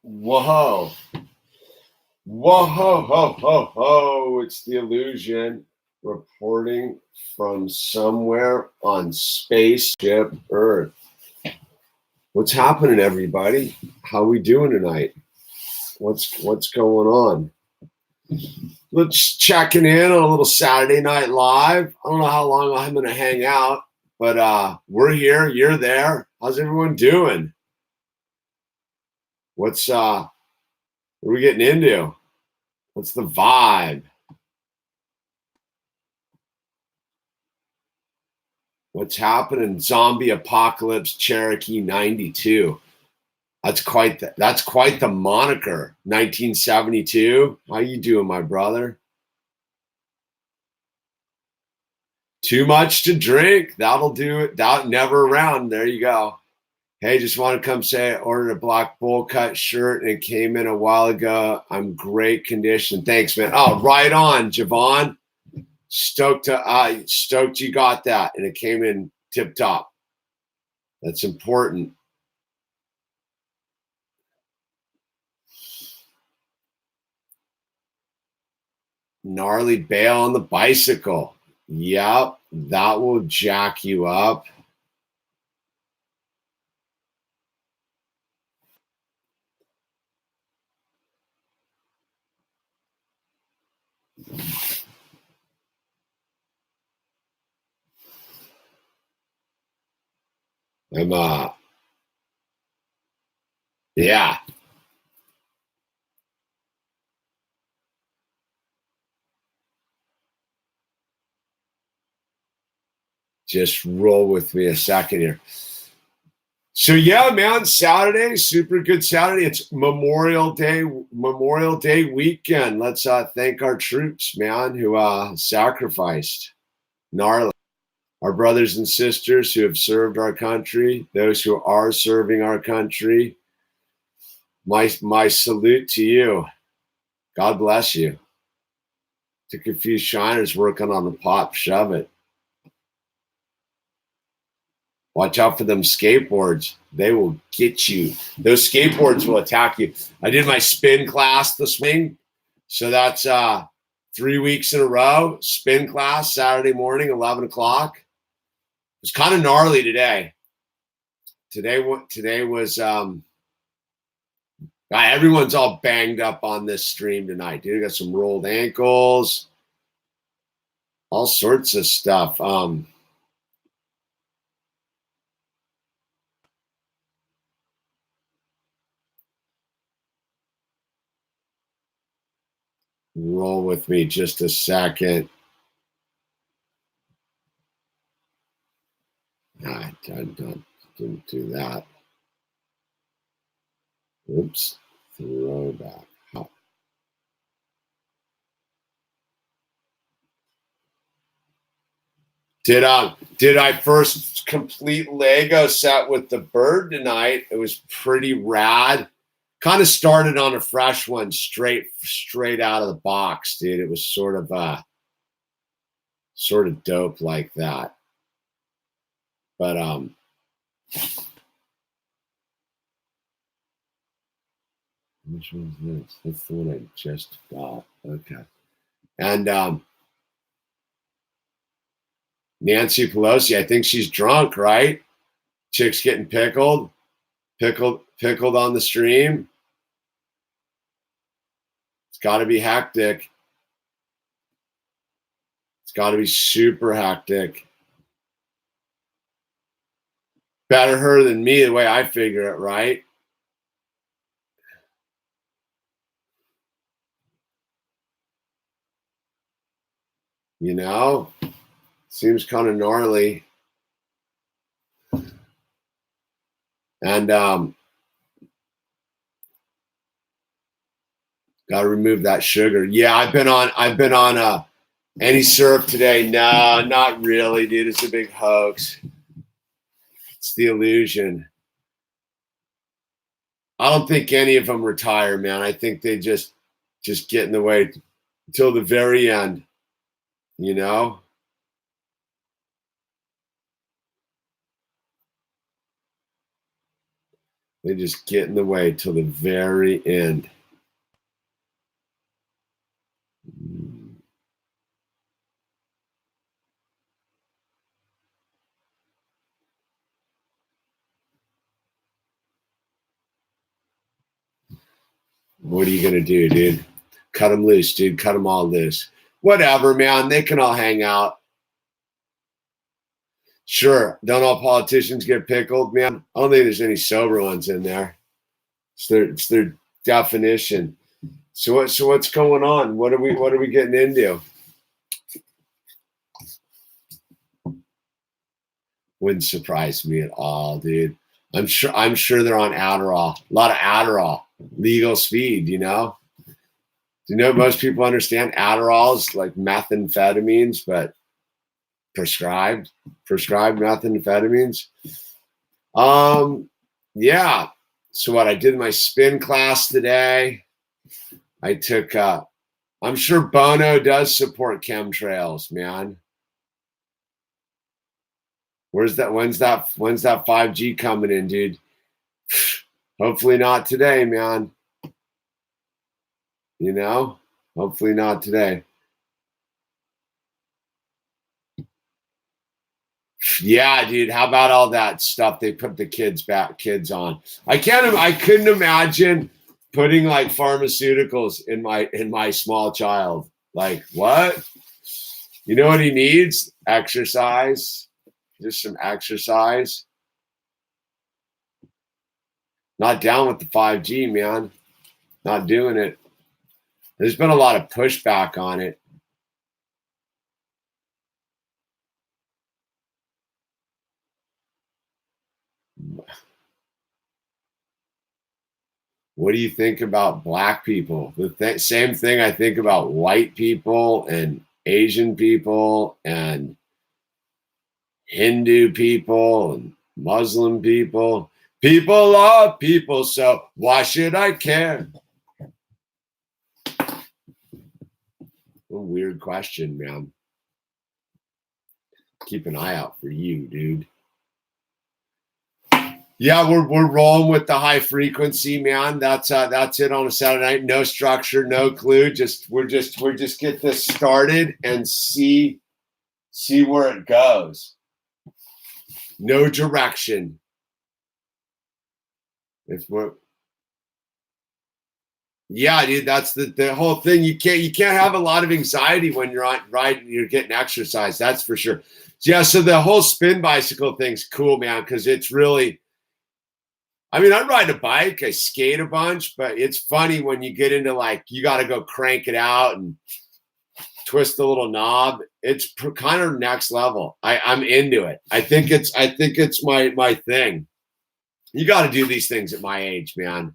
Whoa. Whoa, ho, ho, ho. It's the Yewllusion reporting from somewhere on spaceship Earth. What's happening, everybody? How we doing tonight? What's going on? Let's checking in on a little Saturday Night Live. I don't know how long I'm going to hang out, but we're here. You're there. How's everyone doing? What are we getting into? What's the vibe? What's happening? Zombie Apocalypse Cherokee 92. That's quite the moniker. 1972. How you doing, my brother? Too much to drink. That'll do it. That never around. There you go. Hey, just want to come say I ordered a black bowl cut shirt and it came in a while ago. I'm great condition. Thanks, man. Oh, right on, Javon. Stoked you got that, and it came in tip top. That's important. Gnarly bail on the bicycle. Yep, that will jack you up. Yeah. Just roll with me a second here. So yeah, man, Saturday, super good Saturday. It's Memorial Day weekend. Let's thank our troops, man, who sacrificed. Gnarly. Our brothers and sisters who have served our country, those who are serving our country. My salute to you. God bless you. Took a few shiners working on the pop shove it. Watch out for them skateboards. They will get you. Those skateboards will attack you. I did my spin class this morning. So that's 3 weeks in a row. Spin class, Saturday morning, 11 o'clock. It was kind of gnarly today. Today was everyone's all banged up on this stream tonight, dude. Got some rolled ankles, all sorts of stuff. Roll with me just a second. I didn't do that. Oops. Throwback. Oh. Did I first complete Lego set with the bird tonight? It was pretty rad. Kind of started on a fresh one straight out of the box, dude. It was sort of dope like that. But which one's this? That's the one I just got. Okay. And Nancy Pelosi, I think she's drunk, right? Chick's getting pickled on the stream. It's got to be hectic. It's got to be super hectic. Better her than me, the way I figure it, right? You know, seems kind of gnarly. And got to remove that sugar. Yeah, I've been on any surf today. No, not really, dude. It's a big hoax. It's the Yewllusion. I don't think any of them retire, man. I think they just get in the way until the very end, you know? They just get in the way till the very end. What are you going to do, dude? Cut them loose, dude. Cut them all loose. Whatever, man. They can all hang out. Sure. Don't all politicians get pickled, man? I don't think there's any sober ones in there. It's their definition. So what's going on? What are we getting into? Wouldn't surprise me at all, dude. I'm sure they're on Adderall. A lot of Adderall. Legal speed, you know? Do you know most people understand Adderall is like methamphetamines, but prescribed methamphetamines? Yeah. So what I did in my spin class today, I took I'm sure Bono does support chemtrails, man. When's that 5G coming in, dude? Hopefully not today, man. You know? Hopefully not today. Yeah, dude. How about all that stuff they put the kids on? I couldn't imagine putting like pharmaceuticals in my small child. Like, what? You know what he needs? Exercise. Just some exercise. Not down with the 5G, man. Not doing it. There's been a lot of pushback on it. What do you think about black people? The same thing I think about white people and Asian people and Hindu people and Muslim people. People love people, so why should I care? A weird question, man. Keep an eye out for you, dude. Yeah, we're rolling with the high frequency, man. That's it on a Saturday night. No structure, no clue. We're just get this started and see where it goes. No direction. Yeah, dude, that's the whole thing. You can't have a lot of anxiety when you're on riding, you're getting exercise. That's for sure. Yeah, so the whole spin bicycle thing's cool, man, because it's really, I mean, I ride a bike, I skate a bunch, but it's funny when you get into like, you got to go crank it out and twist the little knob. It's kind of next level. I'm into it. I think it's my thing. You got to do these things at my age, man.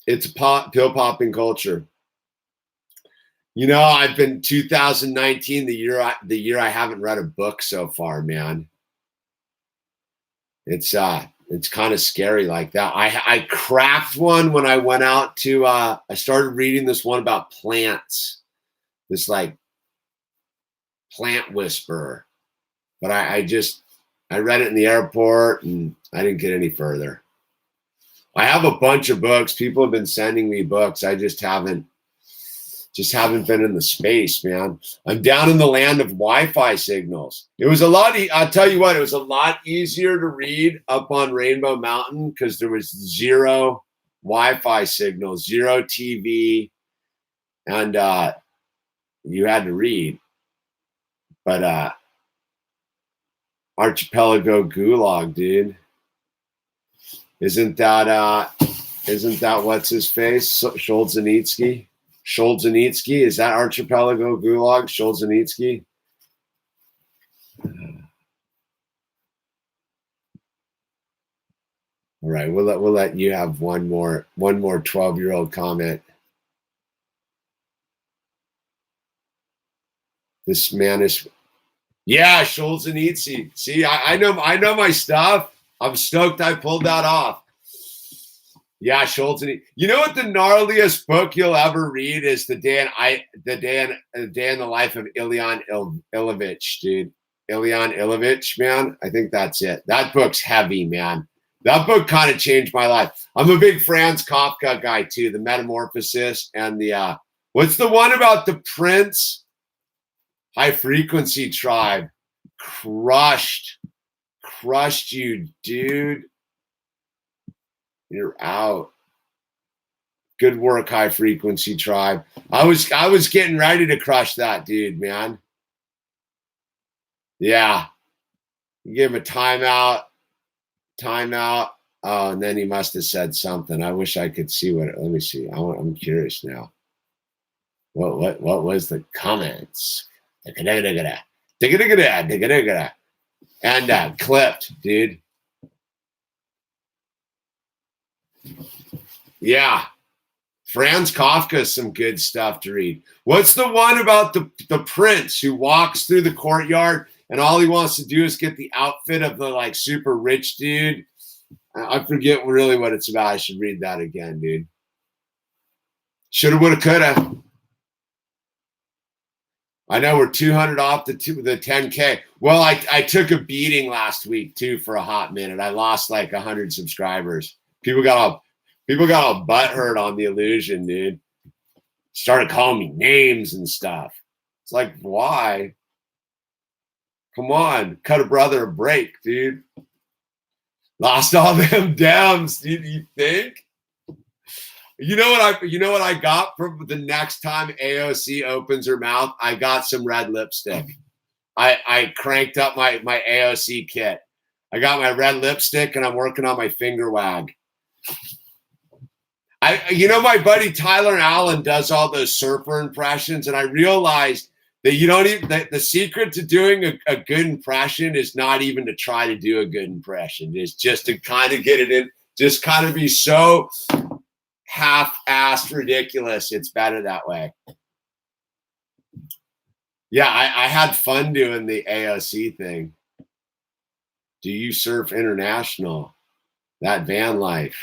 It's pill popping culture. You know, I've been 2019, the year I haven't read a book so far, man. It's kind of scary like that. I cracked one when I went out to I started reading this one about plants. This like plant whisperer. But I read it in the airport and I didn't get any further. I have a bunch of books. People have been sending me books. I just haven't been in the space, man. I'm down in the land of Wi-Fi signals. It was I'll tell you what, it was a lot easier to read up on Rainbow Mountain because there was zero Wi-Fi signals, zero TV, and you had to read. But Archipelago Gulag, dude. Isn't that what's his face? Solzhenitsyn? Solzhenitsyn? Is that Archipelago Gulag? Solzhenitsyn? All right, we'll let you have one more 12-year-old comment. This man is, yeah, Solzhenitsyn. See, I know my stuff. I'm stoked I pulled that off. Yeah, Solzhenitsyn. You know what the gnarliest book you'll ever read is the day in the life of Ilyan Ilyich, dude. Ilyan Ilyich, man. I think that's it. That book's heavy, man. That book kind of changed my life. I'm a big Franz Kafka guy too. The Metamorphosis and the what's the one about the Prince? High Frequency Tribe. Crushed you, dude. You're out. Good work, High Frequency Tribe. I was getting ready to crush that dude, man. Yeah. You give him a timeout. Oh, and then he must have said something. I wish I could see what. Let me see. I'm curious now. What was the comments? And clipped, dude. Yeah. Franz Kafka is some good stuff to read. What's the one about the prince who walks through the courtyard and all he wants to do is get the outfit of the like super rich dude? I forget really what it's about. I should read that again, dude. Shoulda, woulda, coulda. I know we're 200 off the 10K. Well, I took a beating last week too for a hot minute. I lost like 100 subscribers. People got all butthurt on the Yewllusion, dude. Started calling me names and stuff. It's like, why? Come on, cut a brother a break, dude. Lost all them Dems, dude. You think? You know what I got for the next time AOC opens her mouth? I got some red lipstick. I cranked up my AOC kit. I got my red lipstick and I'm working on my finger wag. My buddy Tyler Allen does all those surfer impressions, and I realized that you don't even the secret to doing a good impression is not even to try to do a good impression. It's just to kind of get it in, just kind of be so half-assed ridiculous. It's better that way. Yeah, I had fun doing the AOC thing. Do you surf international? That van life.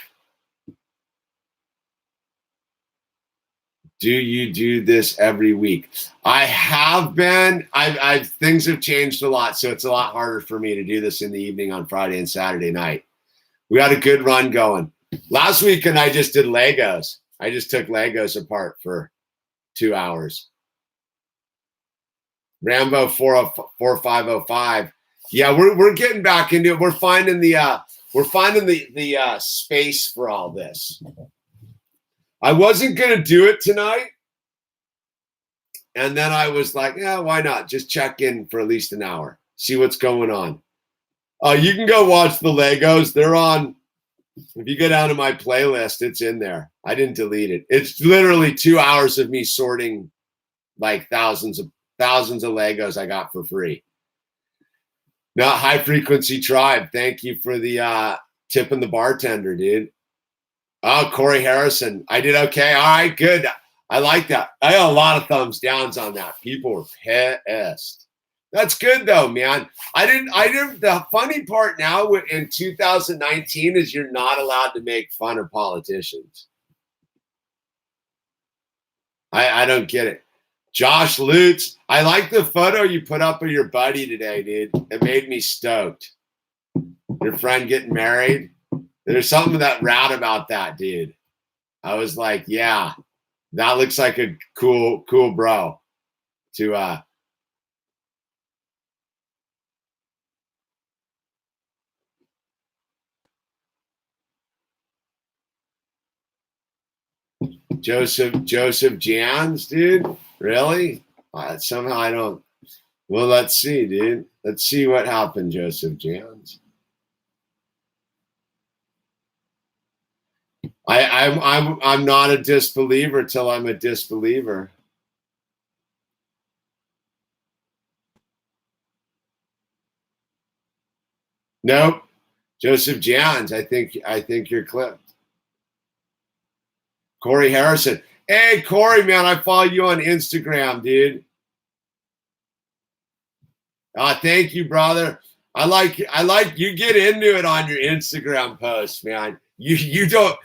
Do you do this every week? I have been. I've things have changed a lot, so it's a lot harder for me to do this in the evening on Friday and Saturday night. We had a good run going. Last weekend, I just did Legos. I just took Legos apart for 2 hours. Rambo 4505. Yeah, we're getting back into it. We're finding the space for all this. I wasn't gonna do it tonight, and then I was like, yeah, why not? Just check in for at least an hour, see what's going on. You can go watch the Legos. They're on. If you go down to my playlist, it's in there. I didn't delete it. It's literally 2 hours of me sorting like thousands of Legos I got for free. Now, High Frequency Tribe, thank you for the tipping the bartender, dude. Oh, Corey Harrison, I did okay. All right, good. I like that. I got a lot of thumbs downs on that. People were pissed. That's good though, man. I didn't. The funny part now in 2019 is you're not allowed to make fun of politicians. I don't get it. Josh Lutz, I like the photo you put up of your buddy today, dude. It made me stoked. Your friend getting married. There's something that rad about that, dude. I was like, yeah, that looks like a cool bro to Joseph Jans, dude. Really? Somehow I don't. Well, let's see, dude. Let's see what happened, Joseph Jans. I'm not a disbeliever till I'm a disbeliever. Nope. Joseph Jans, I think you're clipped. Corey Harrison. Hey, Corey, man, I follow you on Instagram, dude. Thank you, brother. I like you get into it on your Instagram posts, man. You don't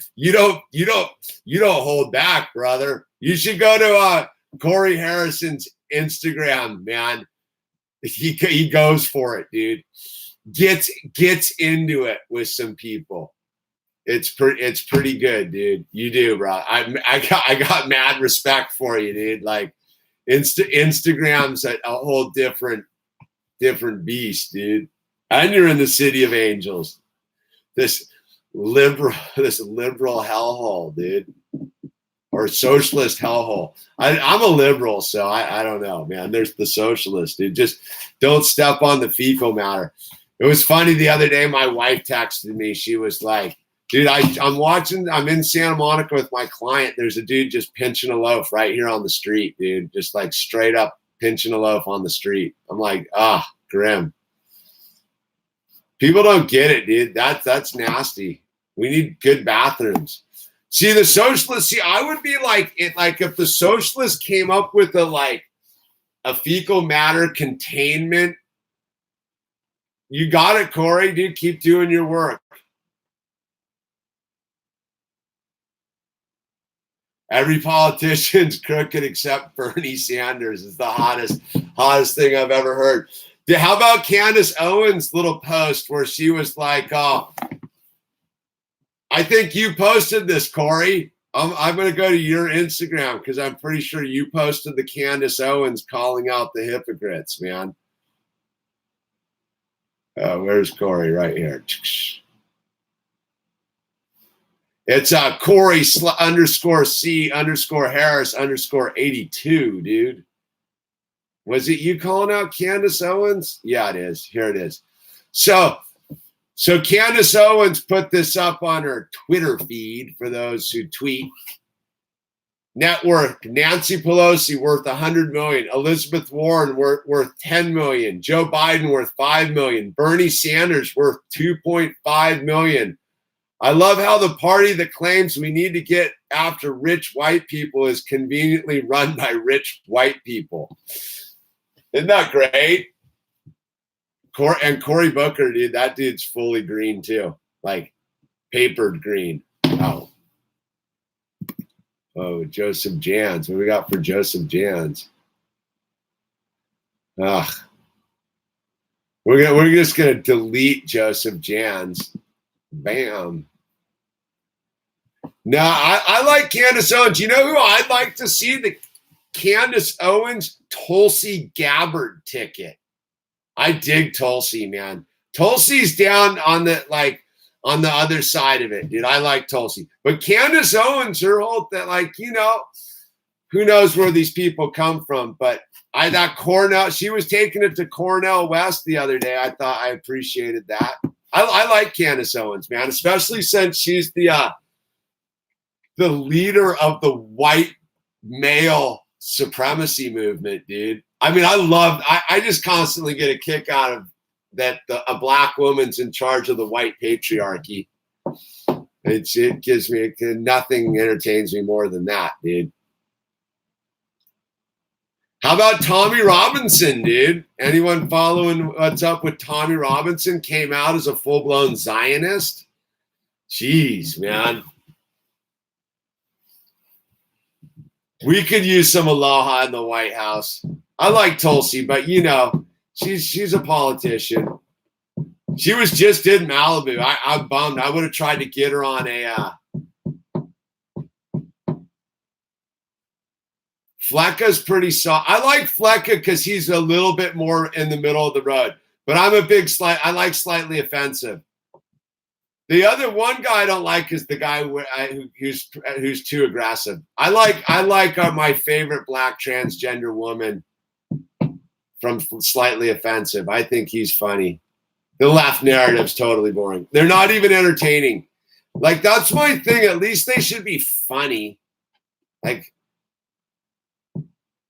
hold back, brother. You should go to Corey Harrison's Instagram, man. He goes for it, dude. gets into it with some people. It's pretty good, dude. You do, bro. I got mad respect for you, dude. Like Instagram's a whole different beast, dude. And you're in the city of angels. This liberal hellhole, dude. Or socialist hellhole. I'm a liberal, so I don't know, man. There's the socialist, dude. Just don't step on the fecal matter. It was funny the other day. My wife texted me. She was like, dude, I'm in Santa Monica with my client. There's a dude just pinching a loaf right here on the street, dude. Just like straight up pinching a loaf on the street. I'm like, grim. People don't get it, dude. That's nasty. We need good bathrooms. See, the socialists, I would be like if the socialists came up with a fecal matter containment. You got it, Corey, dude. Keep doing your work. Every politician's crooked except Bernie Sanders is the hottest thing I've ever heard. How about Candace Owens' little post where she was like, oh, I think you posted this, Corey. I'm going to go to your Instagram because I'm pretty sure you posted the Candace Owens calling out the hypocrites, man. Where's Corey? Right here. It's Corey _C_Harris_82, dude. Was it you calling out Candace Owens? Yeah, it is. Here it is. So Candace Owens put this up on her Twitter feed for those who tweet. Net worth: Nancy Pelosi worth $100 million, Elizabeth Warren worth $10 million, Joe Biden worth $5 million, Bernie Sanders worth $2.5 million. I love how the party that claims we need to get after rich white people is conveniently run by rich white people. Isn't that great? And Cory Booker, dude, that dude's fully green too. Like papered green. Oh, Joseph Jans. What do we got for Joseph Jans? We're just gonna delete Joseph Jans. Bam. No, I like Candace Owens. You know who I'd like to see? The Candace Owens Tulsi Gabbard ticket. I dig Tulsi, man. Tulsi's down on the other side of it, dude. I like Tulsi. But Candace Owens, her whole thing, who knows where these people come from. But that Cornell, she was taking it to Cornell West the other day. I thought I appreciated that. I like Candace Owens, man, especially since she's the leader of the white male supremacy movement, dude. I mean, I just constantly get a kick out of that a black woman's in charge of the white patriarchy. It gives me, nothing entertains me more than that, dude. How about Tommy Robinson, dude? Anyone following what's up with Tommy Robinson? Came out as a full-blown Zionist? Jeez, man. We could use some aloha in the White House. I like Tulsi, but she's a politician. She was just in Malibu. I'm bummed. I would have tried to get her on a Flecka's pretty soft. I like Flecka because he's a little bit more in the middle of the road. But I'm I like slightly offensive. The other one guy I don't like is the guy who's too aggressive. I like my favorite black transgender woman from Slightly Offensive. I think he's funny. The left narrative's totally boring. They're not even entertaining. Like, that's my thing. At least they should be funny. Like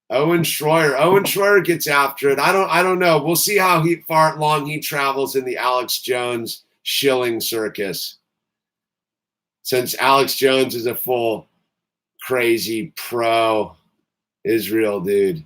Owen Schroyer gets after it. I don't know. We'll see how long he travels in the Alex Jones shilling circus. Since Alex Jones is a full crazy pro Israel dude.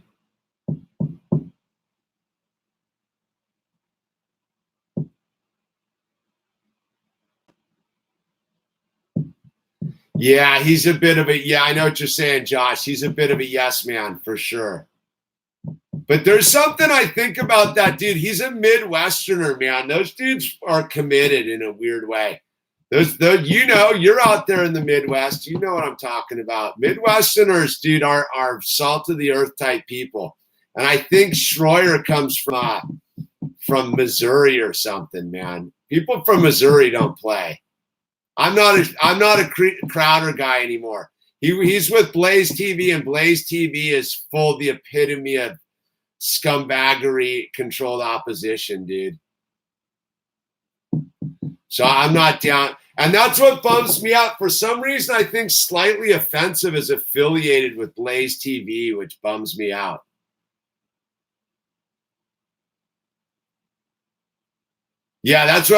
Yeah, he's a bit of a, I know what you're saying, Josh. He's a bit of a yes man for sure. But there's something I think about that dude. He's a Midwesterner, man. Those dudes are committed in a weird way. You're out there in the Midwest. You know what I'm talking about. Midwesterners, dude, are salt of the earth type people. And I think Schroyer comes from Missouri or something, man. People from Missouri don't play. I'm not a Crowder guy anymore. He's with Blaze TV, and Blaze TV is full the epitome of scumbaggery, controlled opposition, dude. So I'm not down. And that's what bums me out. For some reason, I think Slightly Offensive is affiliated with Blaze TV, which bums me out. Yeah, that's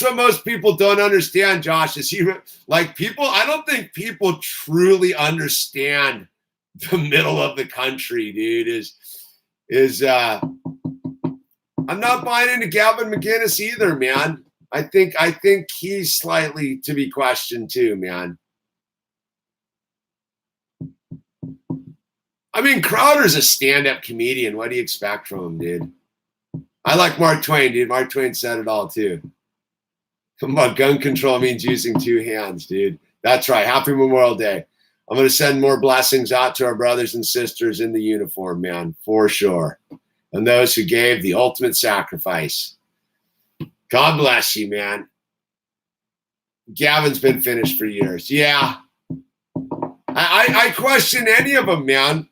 what most people don't understand, Josh. Is I don't think people truly understand the middle of the country, dude. I'm not buying into Gavin McInnes either, man. I think he's slightly to be questioned too, man. I mean, Crowder's a stand-up comedian. What do you expect from him, dude? I like Mark Twain, dude. Mark Twain said it all too. Come on, gun control means using two hands, dude. That's right. Happy Memorial Day. I'm going to send more blessings out to our brothers and sisters in the uniform, man, for sure. And those who gave the ultimate sacrifice. God bless you, man. Gavin's been finished for years. Yeah. I question any of them, man.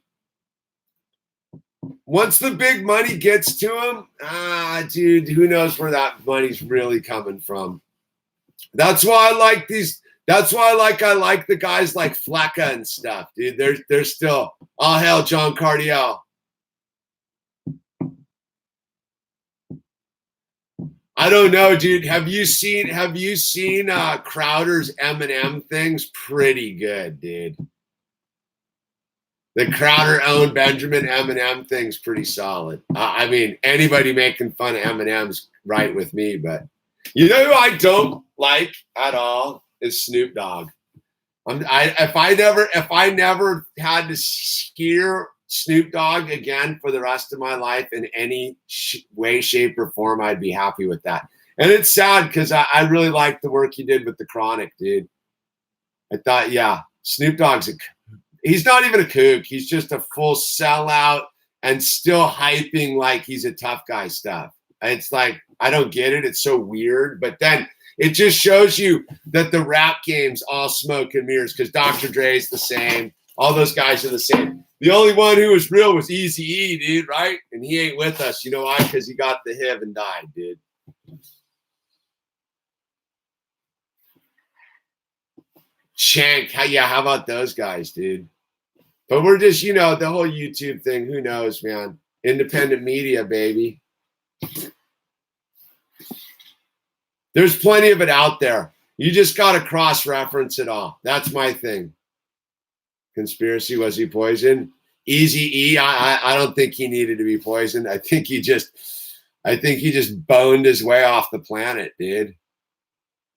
Once the big money gets to him, dude, who knows where that money's really coming from. That's why I like these. That's why I like the guys like Flecka and stuff, dude. They're still, oh hell, John Cardiel. I don't know, dude. Have you seen Crowder's M&M things? Pretty good, dude. The Crowder-owned Benjamin M&M thing's pretty solid. I mean, anybody making fun of M&M's right with me, but you know who I don't like at all is Snoop Dogg. If I never had to hear Snoop Dogg again for the rest of my life in any way, shape, or form, I'd be happy with that. And it's sad because I really liked the work he did with the Chronic, dude. I thought, yeah, Snoop Dogg's he's not even a kook. He's just a full sellout and still hyping like he's a tough guy stuff. It's like, I don't get it. It's so weird. But then it just shows you that the rap game's all smoke and mirrors because Dr. Dre's the same. All those guys are the same. The only one who was real was Eazy-E, dude, right? And he ain't with us. You know why? Because he got the HIV and died, dude. Shank. How about those guys, dude? But we're just, the whole YouTube thing. Who knows, man? Independent media, baby. There's plenty of it out there. You just got to cross-reference it all. That's my thing. Conspiracy, was he poisoned? Eazy-E, I don't think he needed to be poisoned. I think he just boned his way off the planet, dude.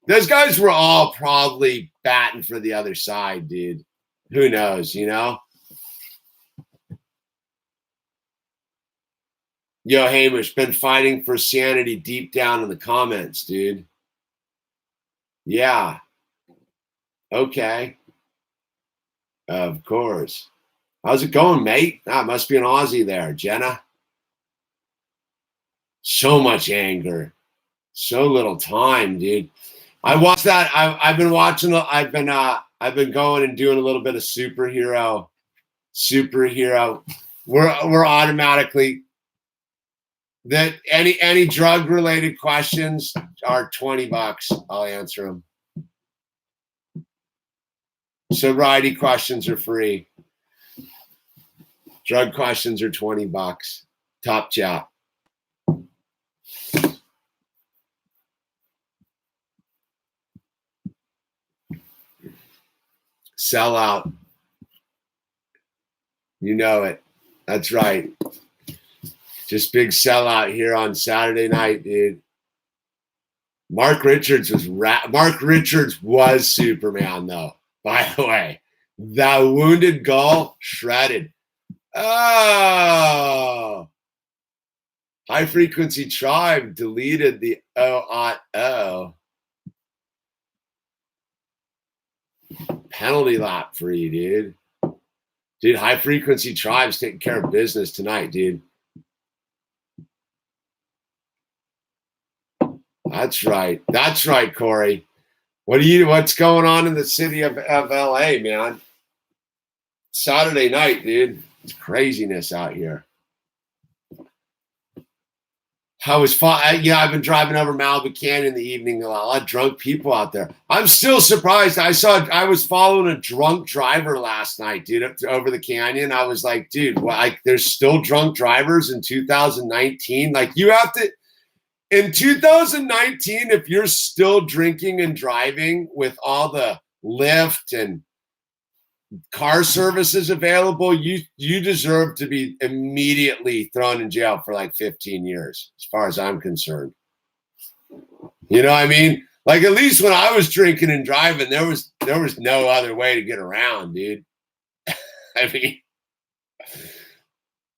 Those guys were all probably batting for the other side, dude. Who knows, Yo, Hamish, been fighting for sanity deep down in the comments, dude. Yeah. Okay. Of course. How's it going, mate? Must be an Aussie there, Jenna. So much anger. So little time, dude. I watched that. I've been watching. I've been going and doing a little bit of superhero. We're automatically that any drug related questions are $20. I'll answer them. Sobriety questions are free. Drug questions are $20. Top chat. Sell out. You know it. That's right. Just big sellout here on Saturday night, dude. Mark Richards was Superman, though. By the way, the Wounded Gull shredded. Oh, High Frequency Tribe deleted the O. Penalty lap for you, dude. Dude, High Frequency Tribe's taking care of business tonight, dude. That's right. That's right, Corey. What's going on in the city of LA, man? Saturday night, dude. It's craziness out here. I've been driving over Malibu Canyon in the evening. A lot of drunk people out there. I'm still surprised. I was following a drunk driver last night, dude, over the canyon. I was like, dude, there's still drunk drivers in 2019. Like, you have to, in 2019, if you're still drinking and driving with all the Lyft and car services available, you deserve to be immediately thrown in jail for like 15 years, as far as I'm concerned. You know what I mean? Like, at least when I was drinking and driving, there was no other way to get around, dude. I mean,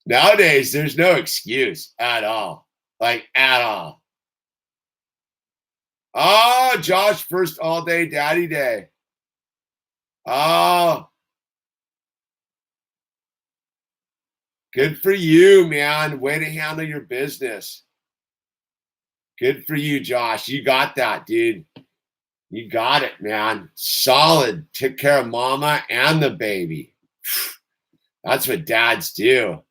nowadays there's no excuse at all. Like, at all. Oh, Josh, first all day daddy day. Oh, good for you, man. Way to handle your business. Good for you, Josh. You got that, dude. You got it, man. Solid. Took care of mama and the baby. That's what dads do.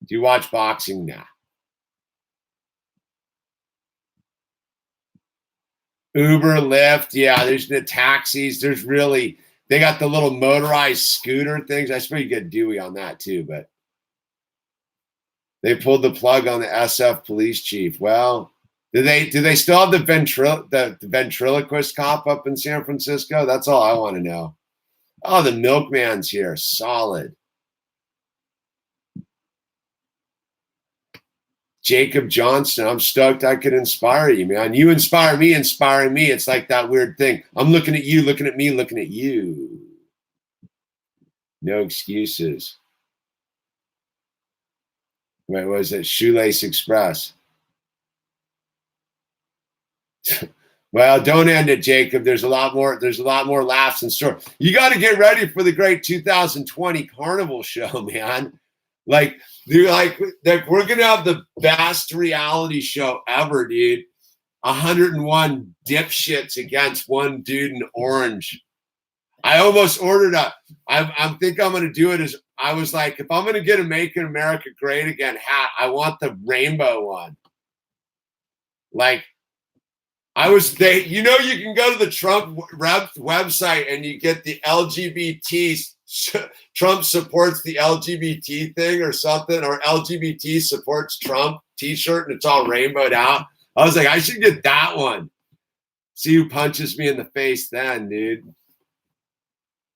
Do you watch boxing now? Uber, Lyft. Yeah, there's the taxis. They got the little motorized scooter things. I suppose you get Dewey on that too, but they pulled the plug on the SF police chief. Well, do they still have the ventriloquist cop up in San Francisco? That's all I want to know. Oh, the milkman's here. Solid. Jacob Johnston, I'm stoked I could inspire you, man. You inspire me, inspiring me. It's like that weird thing. I'm looking at you, looking at me, looking at you. No excuses. Wait, what was it? Shoelace Express. Well, don't end it, Jacob. There's a lot more laughs in store. You got to get ready for the great 2020 Carnival show, man. Like, dude, we're gonna have the best reality show ever, dude. 101 dipshits against one dude in orange. I almost ordered I think I'm gonna do it as I was like, if I'm gonna get a Make America Great Again hat, I want the rainbow one. Like, you can go to the Trump website and you get the LGBT. Trump supports the LGBT thing or something, or LGBT supports Trump t-shirt, and it's all rainbowed out. I was like, I should get that one. See who punches me in the face then, dude.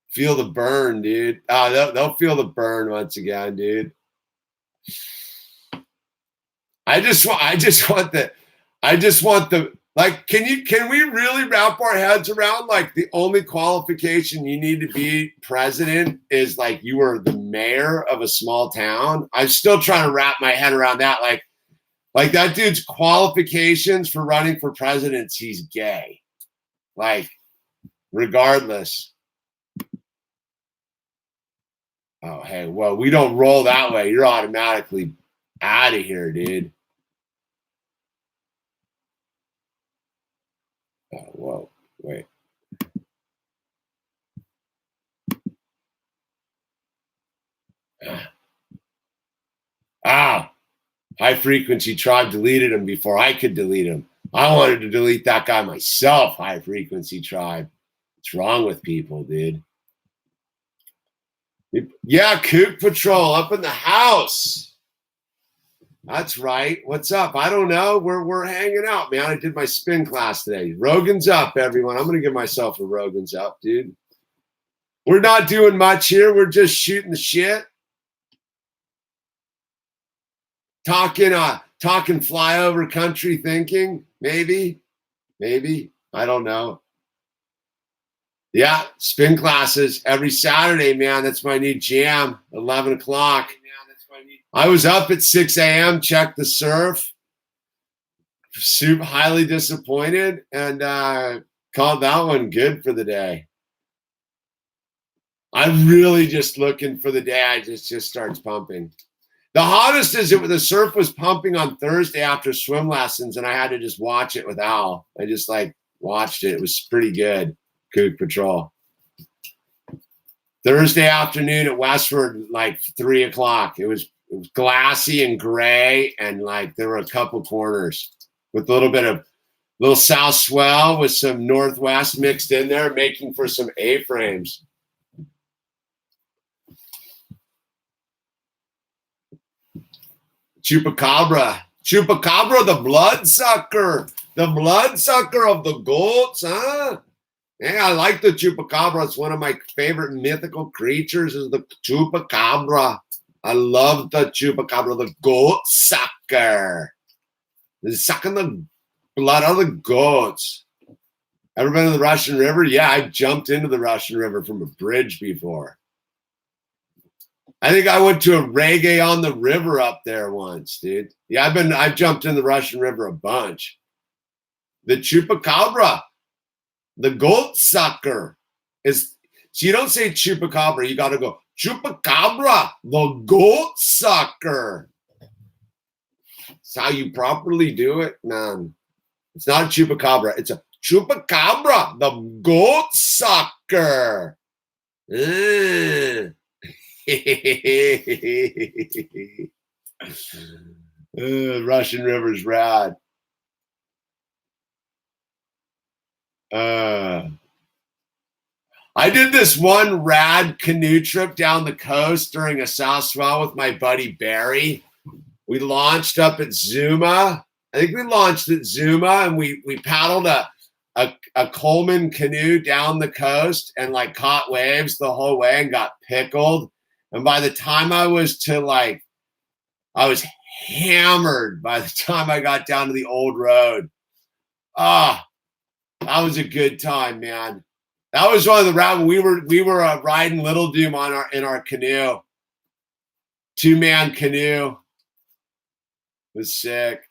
Feel the burn, dude. They'll feel the burn once again, dude. I just want the like, can we really wrap our heads around, like, the only qualification you need to be president is like you were the mayor of a small town? I'm still trying to wrap my head around that. Like that dude's qualifications for running for president, he's gay. Like, regardless. Oh, hey, well, we don't roll that way. You're automatically out of here, dude. Oh, whoa, wait. High Frequency Tribe deleted him before I could delete him. I wanted to delete that guy myself, High Frequency Tribe. What's wrong with people, dude? Yeah, Kook Patrol up in the house. That's right. What's up? I don't know. We're hanging out, man. I did my spin class today. Rogan's up, everyone. I'm going to give myself a Rogan's up, dude. We're not doing much here. We're just shooting the shit. Talking flyover country thinking. Maybe. I don't know. Yeah, spin classes every Saturday, man. That's my new jam. 11 o'clock. I was up at 6 a.m., checked the surf, super highly disappointed, and called that one good for the day. I'm really just looking for the day it just starts pumping. The hottest is the surf was pumping on Thursday after swim lessons, and I had to just watch it with Al. I just watched it. It was pretty good. Kook Patrol. Thursday afternoon at Westward, 3 o'clock. It was glassy and gray, and there were a couple corners with a little south swell with some northwest mixed in there, making for some A-frames. Chupacabra, the bloodsucker of the goats, huh? Yeah, I like the chupacabra. It's one of my favorite mythical creatures is the chupacabra. I love the chupacabra, the goat sucker. They're sucking the blood out of the goats. Ever been to the Russian River? Yeah, I jumped into the Russian River from a bridge before. I think I went to a reggae on the river up there once, dude. Yeah, I've jumped in the Russian River a bunch. The chupacabra, the goat sucker is, so you don't say chupacabra, you got to go chupacabra, the goat sucker. That's how you properly do it, man. It's not a chupacabra, it's a chupacabra, the goat sucker. Russian River's rad. I did this one rad canoe trip down the coast during a south swell with my buddy Barry. We launched up at Zuma. I think we launched at Zuma, and we paddled a Coleman canoe down the coast and caught waves the whole way and got pickled. And by the time I was hammered by the time I got down to the old road. That was a good time, man. That was one of the routes we were riding Little Doom in our canoe. 2-man canoe. It was sick.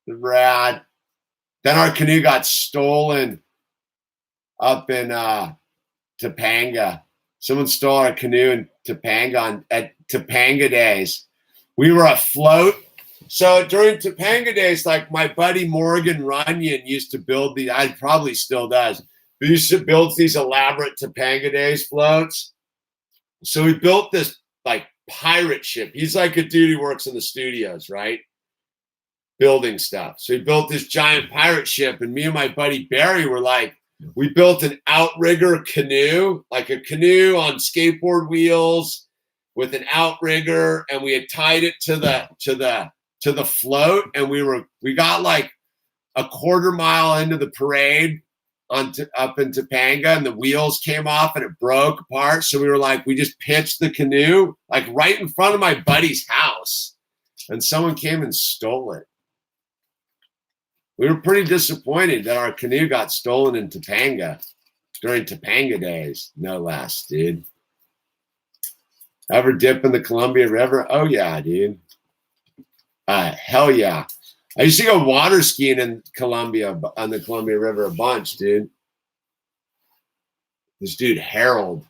It was rad. Then our canoe got stolen up in Topanga. Someone stole our canoe in Topanga at Topanga days. We were afloat. So during Topanga days, my buddy Morgan Runyon used to build these, I probably still does. He used to build these elaborate Topanga days floats. So we built this pirate ship. He's a dude who works in the studios, right? Building stuff. So he built this giant pirate ship, and me and my buddy Barry were we built an outrigger canoe, a canoe on skateboard wheels with an outrigger, and we had tied it to the float, and we got a quarter mile into the parade up in Topanga, and the wheels came off and it broke apart. So we were we just pitched the canoe right in front of my buddy's house, and someone came and stole it. We were pretty disappointed that our canoe got stolen in Topanga during Topanga days, no less, dude. Ever dip in the Columbia River? Oh yeah, dude. Hell yeah. I used to go water skiing in Columbia, on the Columbia River a bunch, dude. This dude, Harold.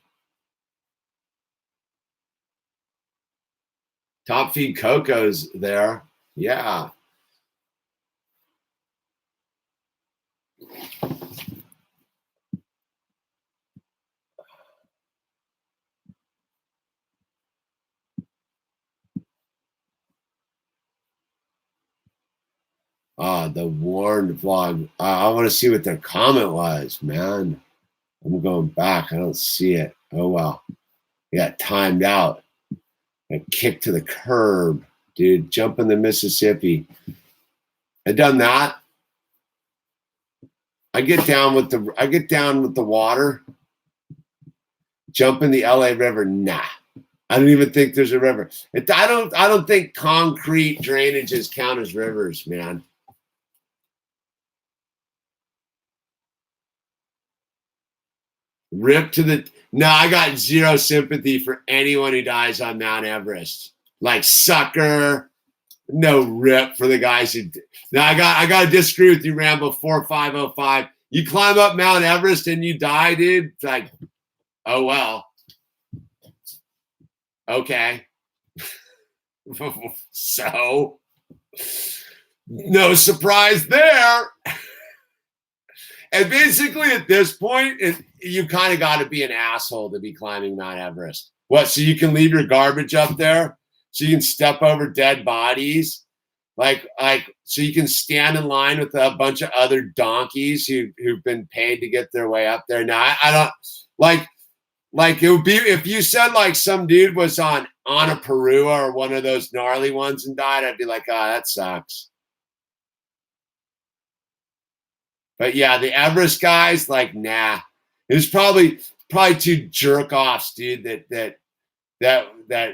Top Feed Coco's there. Yeah. The Warned vlog. I want to see what their comment was, man. I'm going back. I don't see it. Oh, well. I got timed out. I kicked to the curb, dude. Jump in the Mississippi. I done that. I get down with the water. Jump in the LA River. Nah. I don't even think there's a river. I don't think concrete drainages count as rivers, man. Rip to the... No, I got zero sympathy for anyone who dies on Mount Everest. like sucker. No rip for the guys who. Now I got to disagree with you, Rambo 4505. You climb up Mount Everest and you die, dude. It's like, oh well. Okay. So, no surprise there. And basically, at this point, you kind of got to be an asshole to be climbing Mount Everest. What? So you can leave your garbage up there? So you can step over dead bodies? Like, so you can stand in line with a bunch of other donkeys who've been paid to get their way up there? Now, I don't like it would be if you said like some dude was on Annapurua or one of those gnarly ones and died, I'd be like, oh, that sucks. But yeah, the Everest guys, like, nah. It was probably two jerk offs, dude, that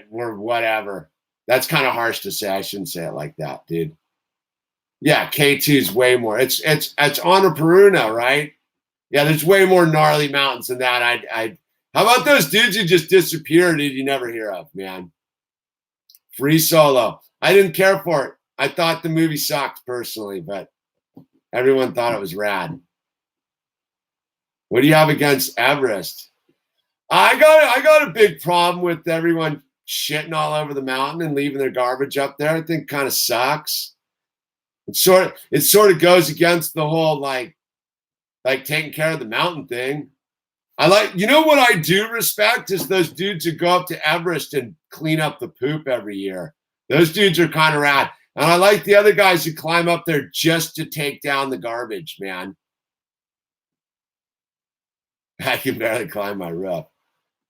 were whatever. That's kind of harsh to say. I shouldn't say it like that, dude. Yeah, K2 is way more. It's Annapurna, right? Yeah, there's way more gnarly mountains than that. How about those dudes who just disappeared, dude, you never hear of, man? Free Solo. I didn't care for it. I thought the movie sucked personally, but everyone thought it was rad. What do you have against Everest? I got a big problem with everyone shitting all over the mountain and leaving their garbage up there. I think kind of sucks. It sort of goes against the whole like taking care of the mountain thing. You know what I do respect is those dudes who go up to Everest and clean up the poop every year. Those dudes are kind of rad. And I like the other guys who climb up there just to take down the garbage, man. I can barely climb my roof.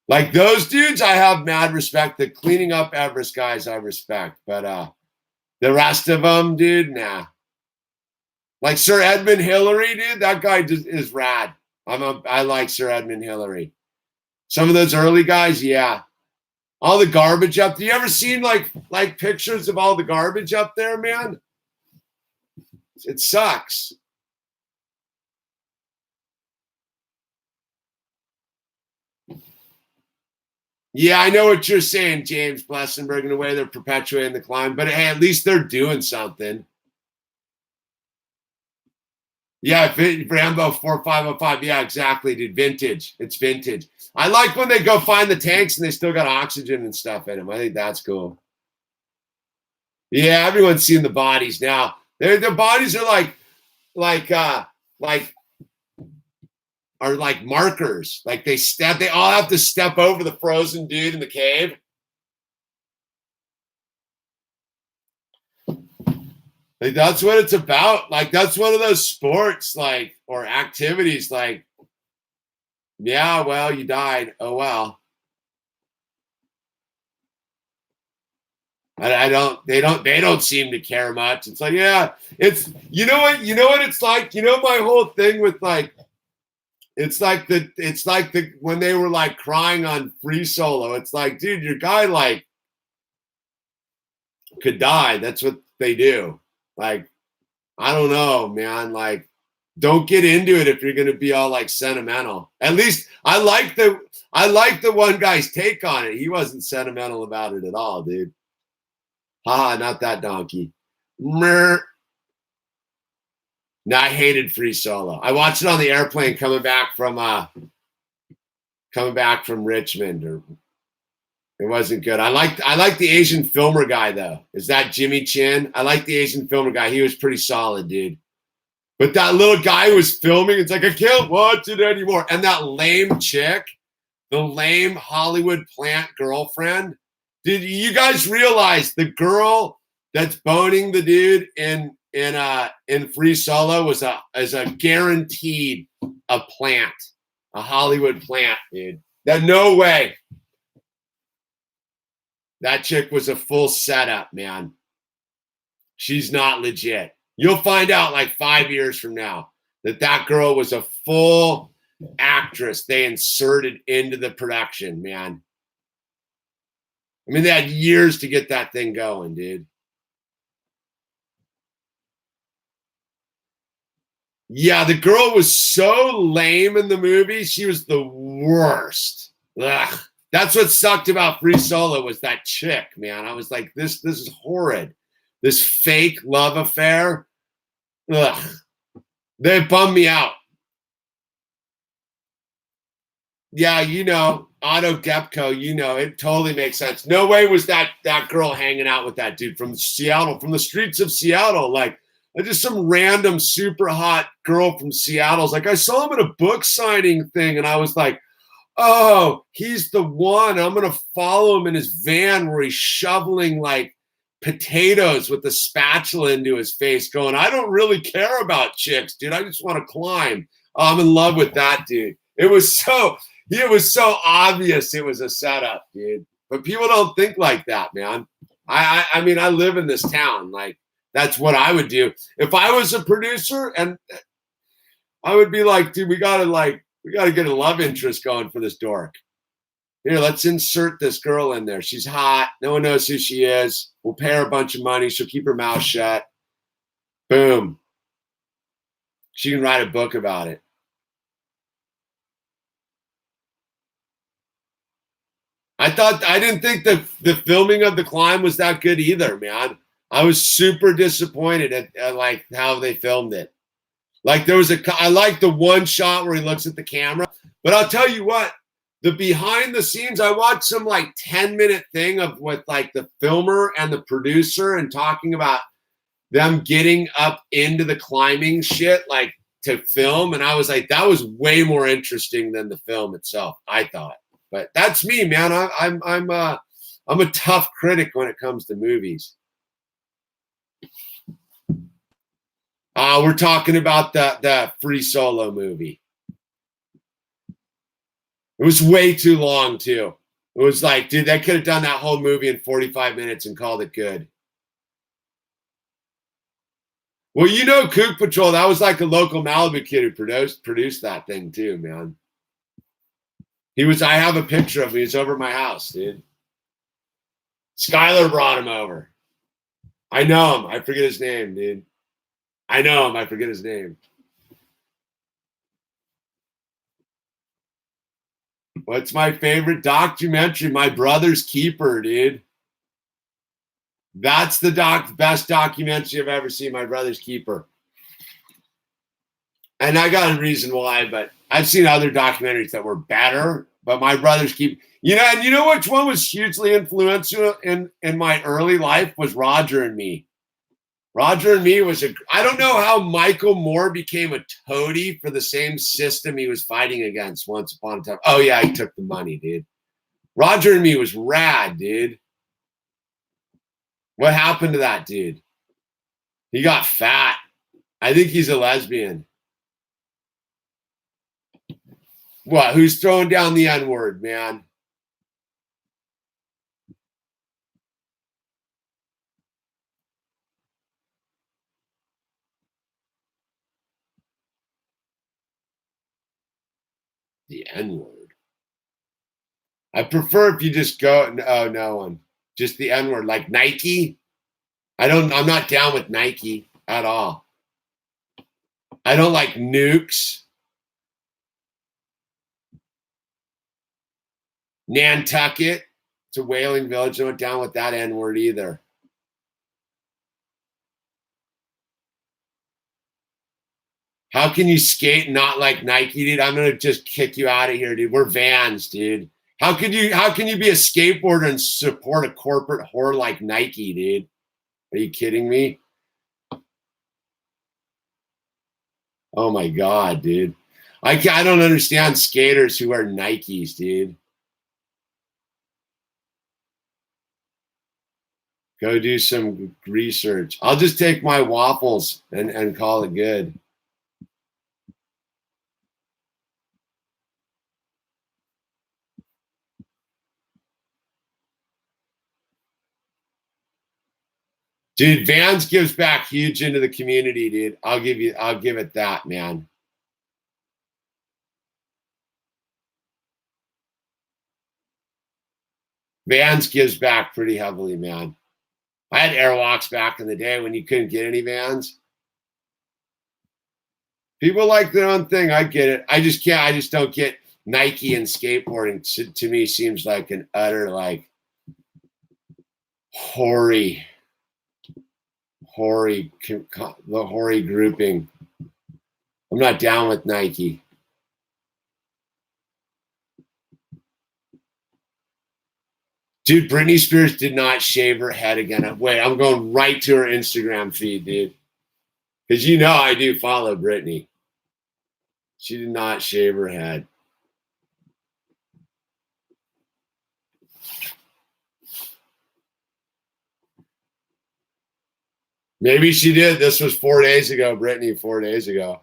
Like those dudes, I have mad respect. The cleaning up Everest guys, I respect. But the rest of them, dude, nah. Like Sir Edmund Hillary, dude, that guy is rad. I like Sir Edmund Hillary. Some of those early guys, yeah. All the garbage up. You ever seen like pictures of all the garbage up there, man? It sucks. Yeah, I know what you're saying, James Blessenberg, in the way they're perpetuating the climb, but hey, at least they're doing something. Yeah, Rambo 4505. Yeah, exactly, dude. Vintage. It's vintage. I like when they go find the tanks and they still got oxygen and stuff in them. I think that's cool. Yeah, everyone's seen the bodies now. Their bodies are like markers. Like they all have to step over the frozen dude in the cave. Like that's what it's about. Like that's one of those sports, like, or activities, like, yeah, well, you died. Oh well. They don't seem to care much. It's like, yeah, it's you know what it's like. You know my whole thing with like, it's like when they were like crying on Free Solo. It's like, dude, your guy like could die. That's what they do. Like, I don't know, man. Like, don't get into it if you're going to be all like sentimental. At least I like the one guy's take on it. He wasn't sentimental about it at all, dude. Haha, not that donkey. Mer. No, I hated Free Solo. I watched it on the airplane coming back from Richmond. Or it wasn't good. I like the Asian filmer guy though. Is that Jimmy Chin? I like the Asian filmer guy. He was pretty solid, dude. But that little guy who was filming, it's like, I can't watch it anymore. And that lame chick, the lame Hollywood plant girlfriend. Did you guys realize the girl that's boning the dude in Free Solo is a guaranteed a plant, a Hollywood plant, dude? That no way. That chick was a full setup, man. She's not legit. You'll find out like 5 years from now that girl was a full actress they inserted into the production, man. I mean, they had years to get that thing going, dude. Yeah, the girl was so lame in the movie. She was the worst. Ugh. That's what sucked about Free Solo was that chick, man. I was like, this is horrid. This fake love affair. Ugh. They bummed me out. Yeah, Otto Depko, it totally makes sense. No way was that girl hanging out with that dude from Seattle, from the streets of Seattle. Like, just some random super hot girl from Seattle. Like, I saw him at a book signing thing, and I was like, oh, he's the one. I'm going to follow him in his van where he's shoveling, like, potatoes with the spatula into his face going, I don't really care about chicks, dude. I just want to climb. Oh, I'm in love with that dude. It was so obvious it was a setup, dude. But people don't think like that, man. I mean, I live in this town. Like, that's what I would do. If I was a producer, and I would be like, dude, we gotta get a love interest going for this dork. Here, let's insert this girl in there. She's hot. No one knows who she is. We'll pay her a bunch of money. She'll keep her mouth shut. Boom. She can write a book about it. I didn't think the filming of the climb was that good either, man. I was super disappointed at like how they filmed it. Like I like the one shot where he looks at the camera, but I'll tell you what, the behind the scenes, I watched some like 10-minute thing with like the filmer and the producer and talking about them getting up into the climbing shit, like to film. And I was like, that was way more interesting than the film itself, I thought. But that's me, man. I'm a tough critic when it comes to movies. We're talking about the Free Solo movie. It was way too long, too. It was like, dude, they could have done that whole movie in 45 minutes and called it good. Well, Kook Patrol, that was like a local Malibu kid who produced that thing, too, man. I have a picture of him. He's over at my house, dude. Skylar brought him over. I know him. I forget his name, dude. I know him. I forget his name. What's my favorite documentary? My Brother's Keeper, dude. That's the best documentary I've ever seen, My Brother's Keeper. And I got a reason why, but I've seen other documentaries that were better, but My Brother's Keeper. And you know which one was hugely influential in my early life was Roger and Me. Roger and Me I don't know how Michael Moore became a toady for the same system he was fighting against once upon a time. Oh, yeah, he took the money, dude. Roger and Me was rad, dude. What happened to that dude? He got fat. I think he's a lesbian. What? Who's throwing down the N-word, man? The N-word. I prefer if you just go, no one. Just the N-word, like Nike. I'm not down with Nike at all. I don't like nukes. Nantucket. It's a whaling village. I'm not down with that N-word either. How can you skate not like Nike, dude? I'm gonna just kick you out of here, dude. We're Vans, dude. How can you be a skateboarder and support a corporate whore like Nike, dude? Are you kidding me? Oh my God, dude. I don't understand skaters who wear Nikes, dude. Go do some research. I'll just take my waffles and call it good. Dude, Vans gives back huge into the community, dude. I'll give it that, man. Vans gives back pretty heavily, man. I had Airwalks back in the day when you couldn't get any Vans. People like their own thing. I get it. I just don't get. Nike and skateboarding to me seems like an utter like hoary grouping. I'm not down with Nike. Dude, Britney Spears did not shave her head again. Wait, I'm going right to her Instagram feed, dude. Because you know I do follow Britney. She did not shave her head. Maybe she did. This was 4 days ago, Britney, 4 days ago.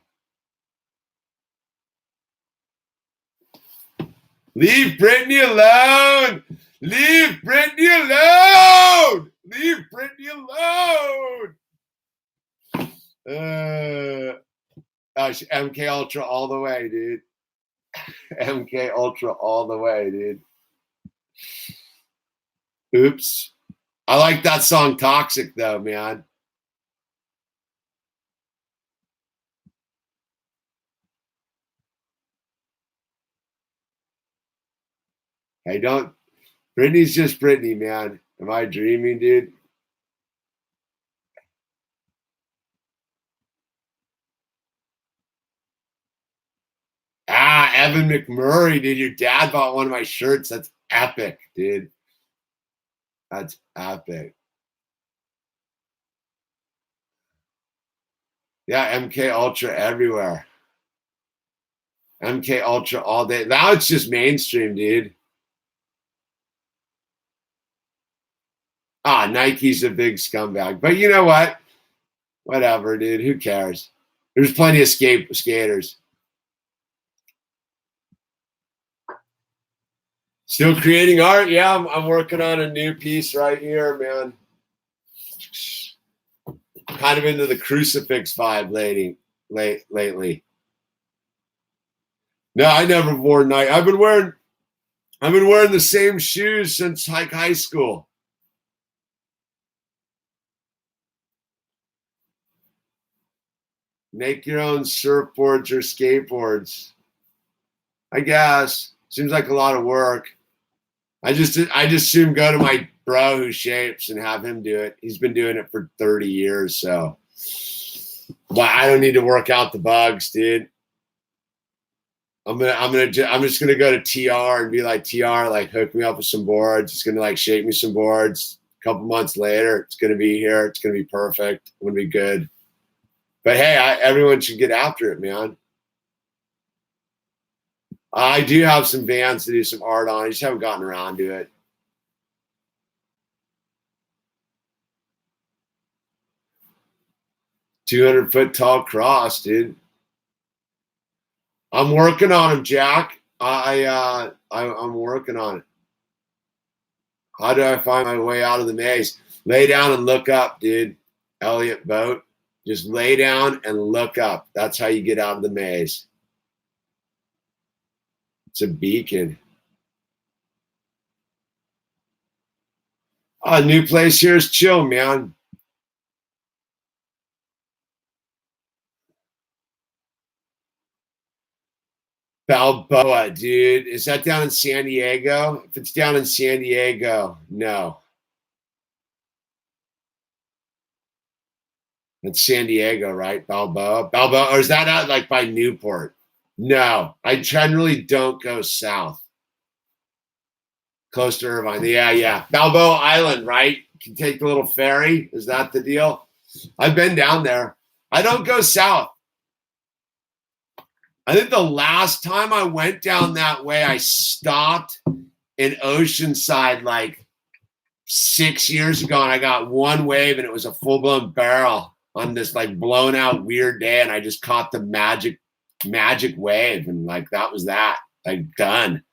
Leave Britney alone. Leave Britney alone. Leave Britney alone. MK Ultra all the way, dude. MK Ultra all the way, dude. Oops. I like that song Toxic though, man. Hey, don't. Britney's just Britney, man. Am I dreaming, dude? Evan McMurray, dude. Your dad bought one of my shirts. That's epic, dude. That's epic. Yeah, MK Ultra everywhere. MK Ultra all day. Now it's just mainstream, dude. Nike's a big scumbag. But you know what? Whatever, dude. Who cares? There's plenty of skaters. Still creating art? Yeah, I'm working on a new piece right here, man. Kind of into the crucifix vibe lately. No, I never wore Nike. I've been wearing the same shoes since like high school. Make your own surfboards or skateboards. I guess. Seems like a lot of work. I just soon go to my bro who shapes and have him do it. He's been doing it for 30 years, so. But I don't need to work out the bugs, dude. I'm just gonna go to TR and be like, TR, like hook me up with some boards. It's gonna like shape me some boards. A couple months later, it's gonna be here. It's gonna be perfect. It's gonna be good. But hey, everyone should get after it, man. I do have some Vans to do some art on. I just haven't gotten around to it. $200-foot tall cross, dude. I'm working on him, Jack. I'm working on it. How do I find my way out of the maze? Lay down and look up, dude. Elliott Boat. Just lay down and look up. That's how you get out of the maze. It's a beacon. New place here is chill, man. Balboa, dude. Is that down in San Diego? If it's down in San Diego, no. It's San Diego, right? Balboa, or is that out like by Newport? No, I generally don't go south. Close to Irvine. Yeah. Balboa Island, right? You can take the little ferry. Is that the deal? I've been down there. I don't go south. I think the last time I went down that way, I stopped in Oceanside like 6 years ago, and I got one wave, and it was a full-blown barrel on this like blown out weird day, and I just caught the magic wave, and like that was that. Like done.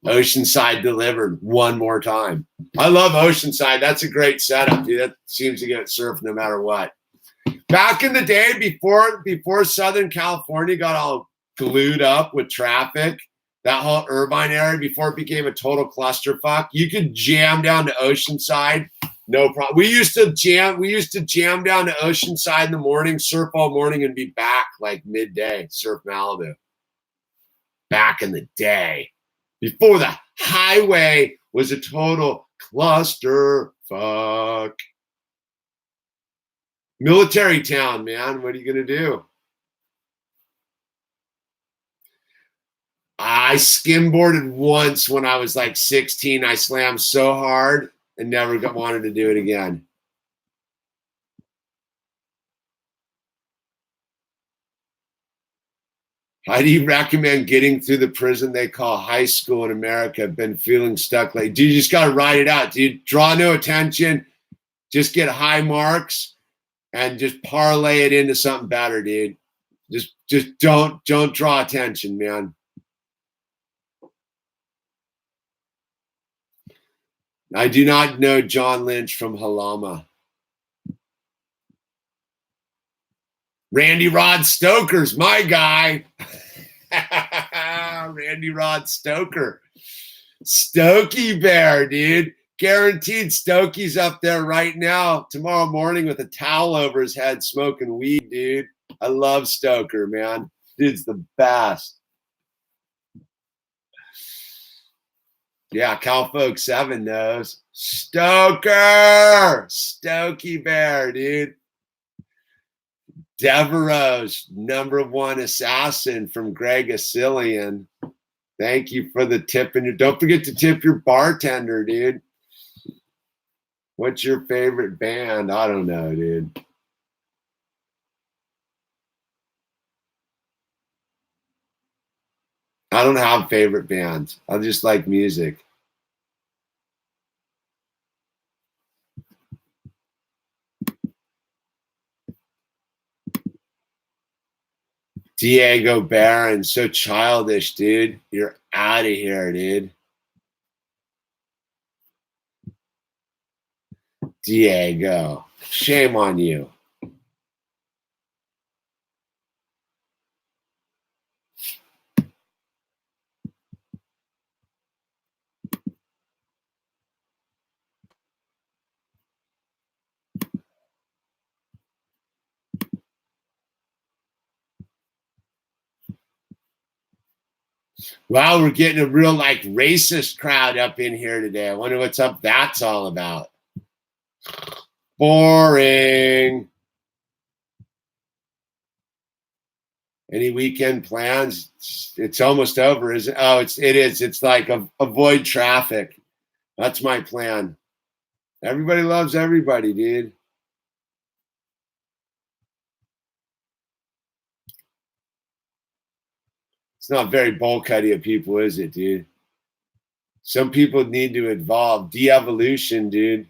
Oceanside delivered one more time. I love Oceanside. That's a great setup, dude. That seems to get surfed no matter what. Back in the day, before Southern California got all glued up with traffic, that whole Irvine area, before it became a total clusterfuck, you could jam down to Oceanside, no problem. We used to jam down to Oceanside in the morning, surf all morning, and be back like midday, surf Malibu. back in the day, before the highway was a total cluster fuck. Military town, man. What are you going to do? I skimboarded once when I was like 16. I slammed so hard and never wanted to do it again. How do you recommend getting through the prison they call high school in America? I've been feeling stuck. Like, dude, you just got to ride it out, dude. Draw no attention. Just get high marks and just parlay it into something better, dude. Just don't draw attention, man. I do not know John Lynch from Halama. Randy Rod Stoker's my guy. Randy Rod Stoker. Stokey Bear, dude. Guaranteed Stokey's up there right now tomorrow morning with a towel over his head smoking weed, dude. I love Stoker, man. Dude's the best. Yeah, Cowfolk 7 knows. Stoker! Stokey Bear, dude. Devereaux's #1 assassin from Greg Asilian. Thank you for the tip. And don't forget to tip your bartender, dude. What's your favorite band? I don't know, dude. I don't have favorite bands. I just like music. Diego Barron, so childish, dude. You're out of here, dude. Diego, shame on you. Wow, we're getting a real like racist crowd up in here today. I wonder what's up that's all about. Boring. Any weekend plans? It's almost over, isn't it? Oh, it is. It's like avoid traffic. That's my plan. Everybody loves everybody, dude. It's not very bulkheady of people, is it, dude? Some people need to evolve. De-evolution, dude.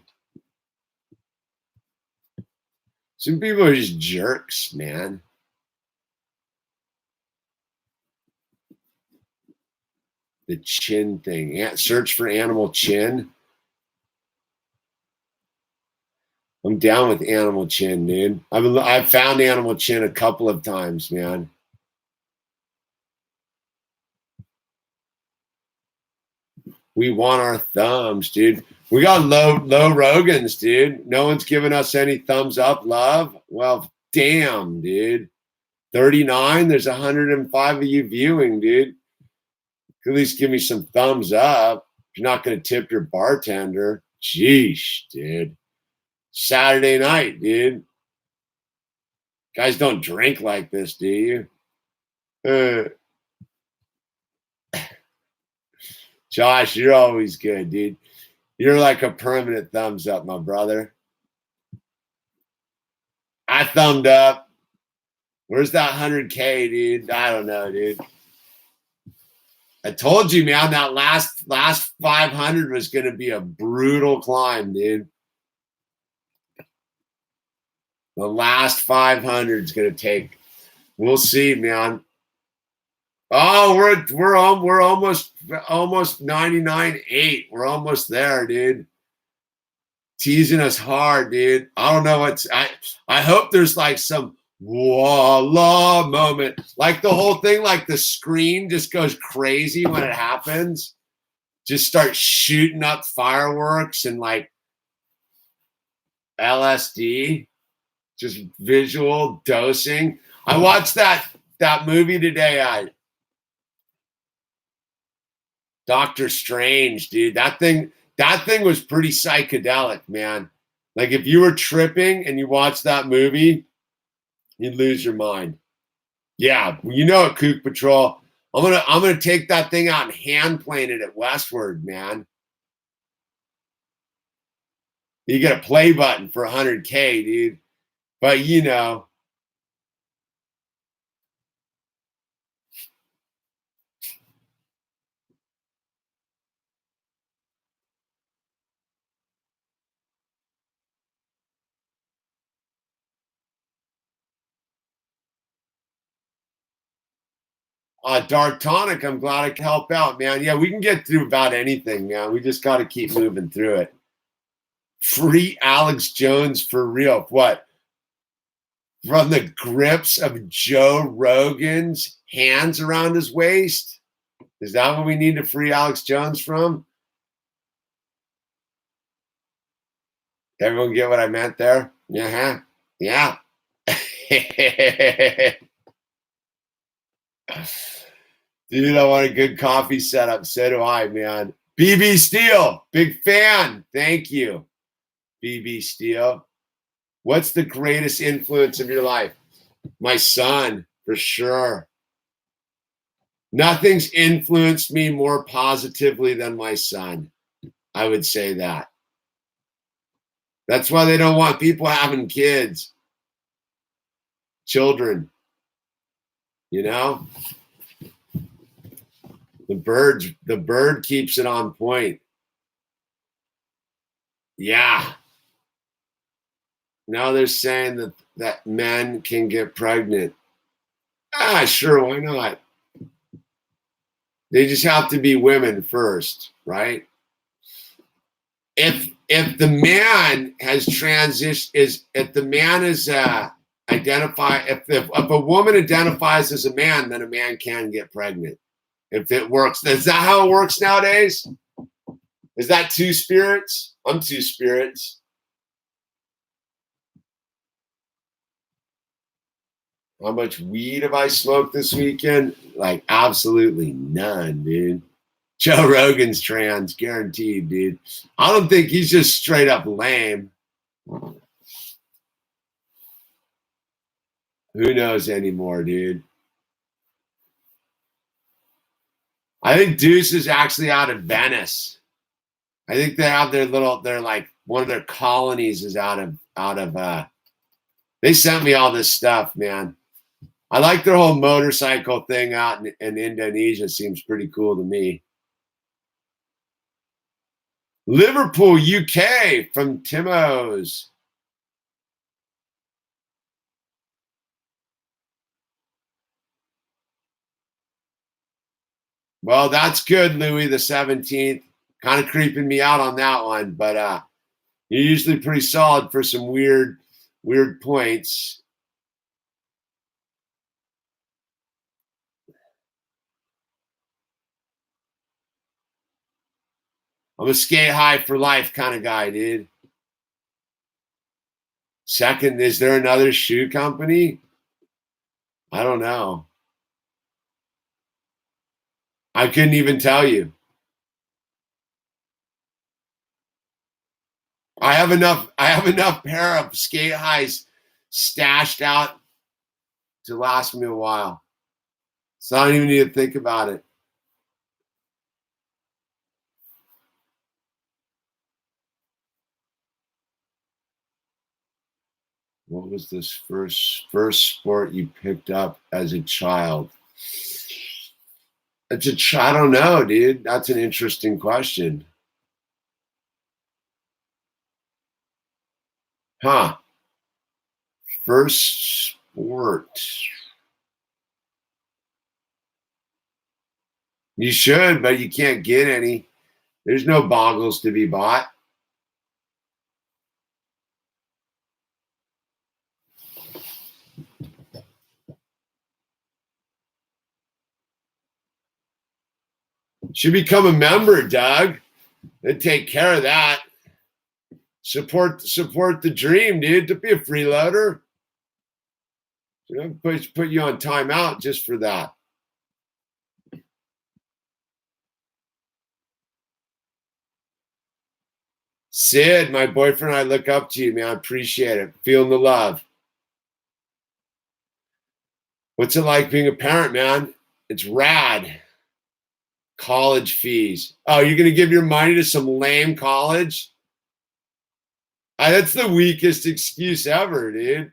Some people are just jerks, man. The chin thing. Search for animal chin. I'm down with animal chin, dude. I've found animal chin a couple of times, man. We want our thumbs, dude. We got low Rogans, dude. No one's giving us any thumbs up love. Well, damn, dude. 39, there's 105 of you viewing, dude. At least give me some thumbs up. You're not going to tip your bartender. Jeesh, dude. Saturday night, dude. Guys don't drink like this, do you? Josh, you're always good, dude. You're like a permanent thumbs up, my brother. I thumbed up. Where's that 100K, dude? I don't know, dude. I told you, man, that last 500 was going to be a brutal climb, dude. The last 500 is going to take. We'll see, man. Oh, we're almost 99.8. We're almost there, dude. Teasing us hard, dude. I don't know what's. I hope there's like some voila moment, like the whole thing, like the screen just goes crazy when it happens. Just start shooting up fireworks and like LSD, just visual dosing. I watched that movie today. Doctor Strange, dude. That thing was pretty psychedelic, man. Like if you were tripping and you watched that movie, you'd lose your mind. Yeah, you know it, Kook Patrol. I'm gonna take that thing out and hand plane it at Westward, man. You get a play button for 100K, dude. But you know. Dark Tonic, I'm glad I could help out, man. Yeah, we can get through about anything, man. We just got to keep moving through it. Free Alex Jones for real. What? From the grips of Joe Rogan's hands around his waist? Is that what we need to free Alex Jones from? Everyone get what I meant there? Yeah. Yeah. Dude, I want a good coffee setup. So do I, man. BB Steele, big fan. Thank you, BB Steele. What's the greatest influence of your life? My son, for sure. Nothing's influenced me more positively than my son. I would say that. That's why they don't want people having kids, children. You know? The bird keeps it on point. Yeah. Now they're saying that men can get pregnant. Sure, why not? They just have to be women first, right? If the man has transitioned, if the man is if a woman identifies as a man, then a man can get pregnant. If it works, is that how it works nowadays? Is that two spirits? I'm two spirits. How much weed have I smoked this weekend? Like absolutely none, dude. Joe Rogan's trans, guaranteed, dude. I don't think he's just straight up lame. Who knows anymore, dude? I think Deuce is actually out of Venice. I think they have they're like one of their colonies is out of they sent me all this stuff, man. I like their whole motorcycle thing out in Indonesia. Seems pretty cool to me. Liverpool, UK from Timo's. Well, that's good, Louis the 17th. Kind of creeping me out on that one, but you're usually pretty solid for some weird points. I'm a skate high for life kind of guy, dude. Second, is there another shoe company? I don't know. I couldn't even tell you. I have enough pair of skate highs stashed out to last me a while. So I don't even need to think about it. What was this first sport you picked up as a child? I don't know, dude. That's an interesting question. Huh. First sport. You should, but you can't get any. There's no boggles to be bought. Should become a member, Doug. They take care of that. Support the dream, dude. To be a freeloader. You know, put you on timeout just for that. Sid, my boyfriend, I look up to you, man. I appreciate it. Feeling the love. What's it like being a parent, man? It's rad. College fees. Oh, you're going to give your money to some lame college? That's the weakest excuse ever, dude.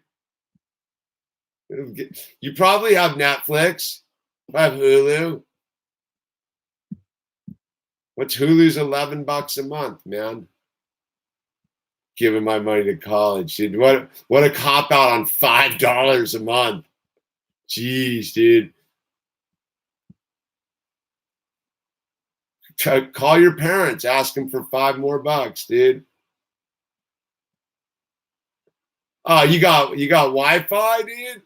You probably have Netflix. I have Hulu. What's Hulu's $11 a month, man? Giving my money to college, dude. What a cop out on $5 a month. Jeez, dude. Call your parents, ask them for $5 more, dude. Oh, you got Wi-Fi, dude?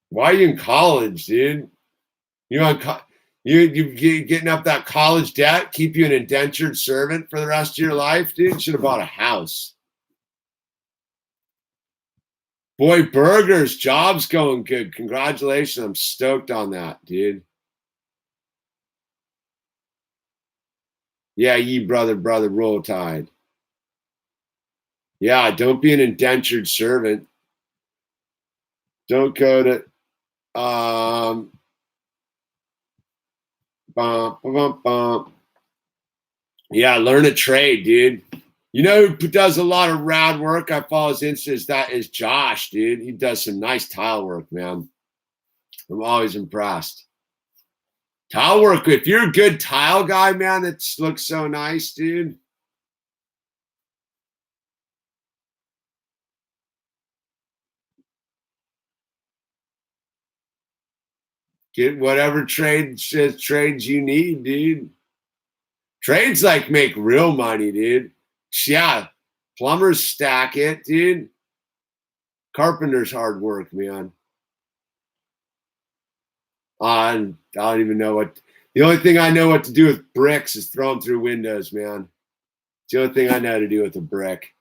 Why are you in college, dude? You getting up that college debt, keep you an indentured servant for the rest of your life, dude? Should have bought a house. Boy, Burgers, job's going good. Congratulations. I'm stoked on that, dude. Yeah, ye brother, roll tide. Yeah, don't be an indentured servant. Don't go to yeah, learn a trade, dude. You know who does a lot of rad work? I follow his Insta. That is Josh, dude. He does some nice tile work, man. I'm always impressed. Tile work, if you're a good tile guy, man, it looks so nice, dude. Get whatever trades you need, dude. Trades like make real money, dude. Yeah, plumbers stack it, dude. Carpenter's hard work, man. I don't even know what. The only thing I know what to do with bricks is throw them through windows, man. It's the only thing I know to do with a brick.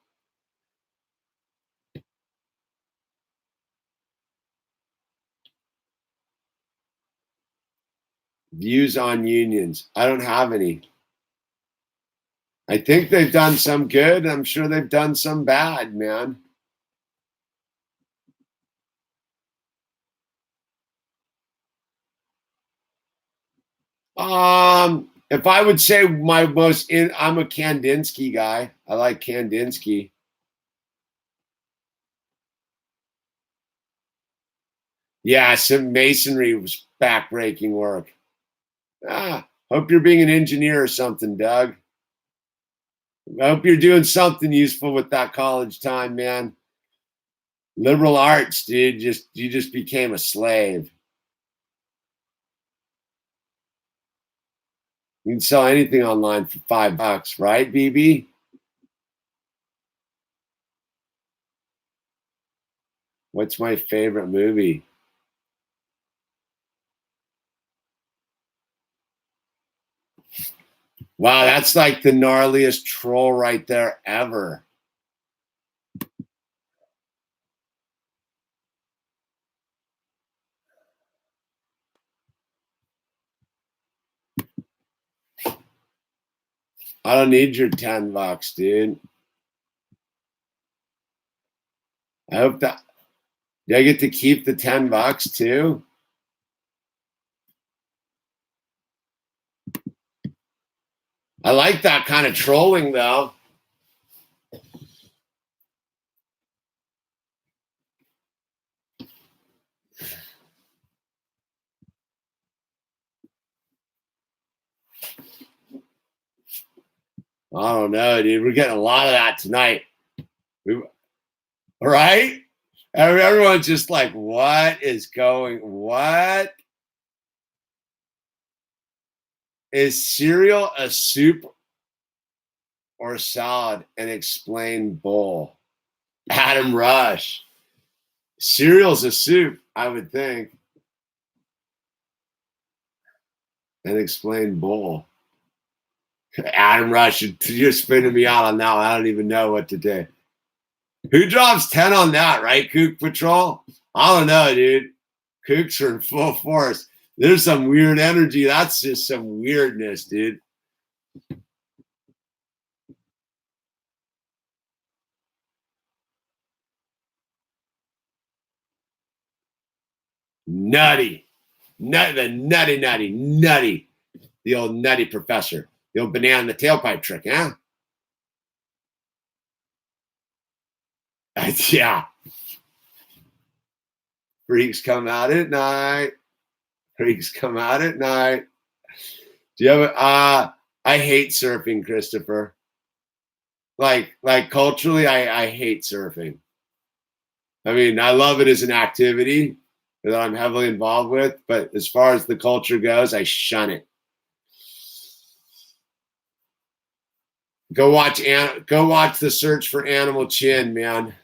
Views on unions. I don't have any. I think they've done some good. I'm sure they've done some bad, man. If I would say I'm a Kandinsky guy. I like Kandinsky. Yeah, some masonry was backbreaking work. Hope you're being an engineer or something, Doug. I hope you're doing something useful with that college time, man. Liberal arts, dude. You just became a slave. You can sell anything online for $5, right, BB? What's my favorite movie? Wow, that's like the gnarliest troll right there ever. I don't need your $10, dude. I hope that. Do I get to keep the $10 too? I like that kind of trolling, though. I don't know, dude. We're getting a lot of that tonight. Right? Everyone's just like, what? Is cereal a soup or a salad? And explain bowl. Adam Rush. Cereal's a soup, I would think. And explain bowl. Adam Rush, you're spinning me out on that one. I don't even know what to do. Who drops 10 on that, right, Kook Patrol? I don't know, dude. Kooks are in full force. There's some weird energy. That's just some weirdness, dude. Nutty. The nutty. The old nutty professor. The old banana in the tailpipe trick, huh? Yeah. Freaks come out at night. Freaks come out at night. Do you have I hate surfing, Christopher. Like culturally, I hate surfing. I mean, I love it as an activity that I'm heavily involved with, but as far as the culture goes, I shun it. Go watch The Search for Animal Chin, man.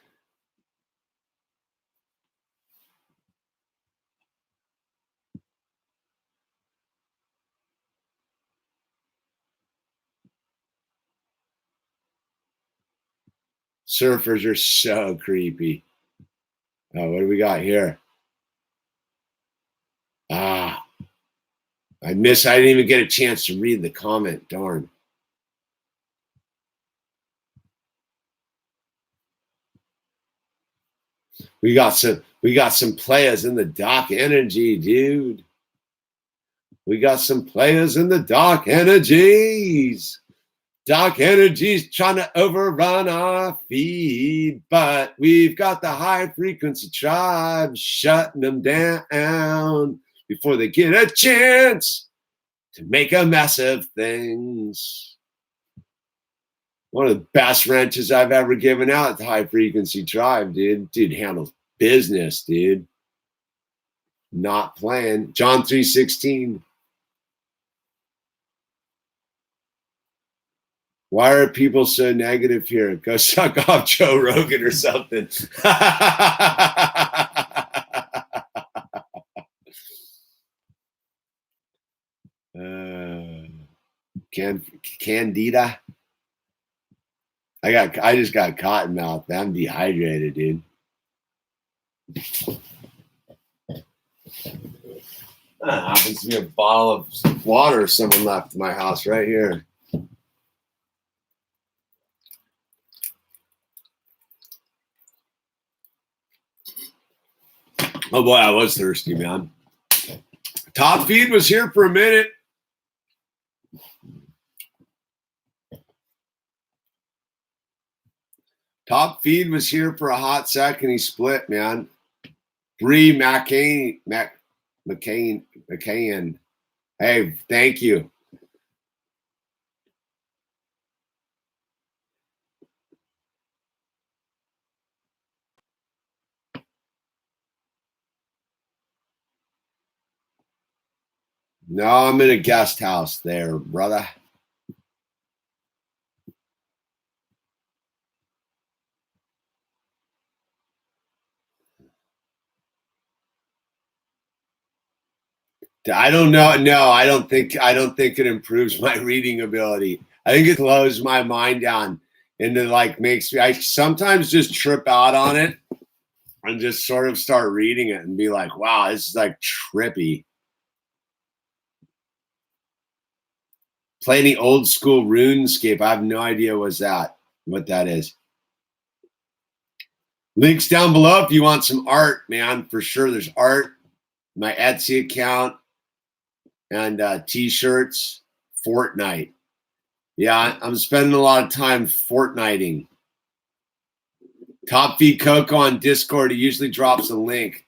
Surfers are so creepy. Oh, what do we got here? I didn't even get a chance to read the comment. Darn. We got some players in the dark energy, dude. We got some players in the dark energies. Dark energies trying to overrun our feed, but we've got the high frequency tribe shutting them down before they get a chance to make a mess of things. One of the best wrenches I've ever given out at the high frequency tribe, dude. Dude handles business, dude. Not playing. John 3:16. Why are people so negative here? Go suck off Joe Rogan or something. Candida. I just got cotton mouth. I'm dehydrated, dude. Happens to be a bottle of water someone left in my house right here. Oh boy, I was thirsty, man. Top Feed was here for a minute. Top Feed was here for a hot second. He split, man. Bree McCain. Hey, thank you. No, I'm in a guest house there, brother. I don't know. No, I don't think it improves my reading ability. I think it slows my mind down and it like makes me, I sometimes just trip out on it and just sort of start reading it and be like, wow, this is like trippy. Play any old school RuneScape. I have no idea what that is. Links down below if you want some art, man. For sure, there's art. My Etsy account and t-shirts. Fortnite. Yeah, I'm spending a lot of time Fortniting. Top Feed Coco on Discord. He usually drops a link.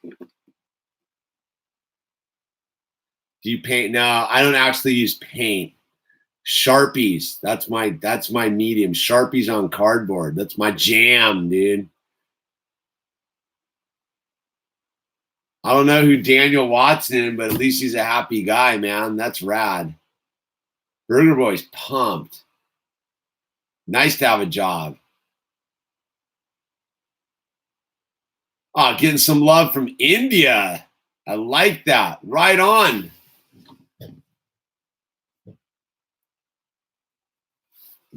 Do you paint? No, I don't actually use paint. Sharpies. That's my medium. Sharpies on cardboard. That's my jam, dude. I don't know who Daniel Watson is, but at least he's a happy guy, man. That's rad. Burger Boy's pumped. Nice to have a job. Oh, getting some love from India. I like that. Right on.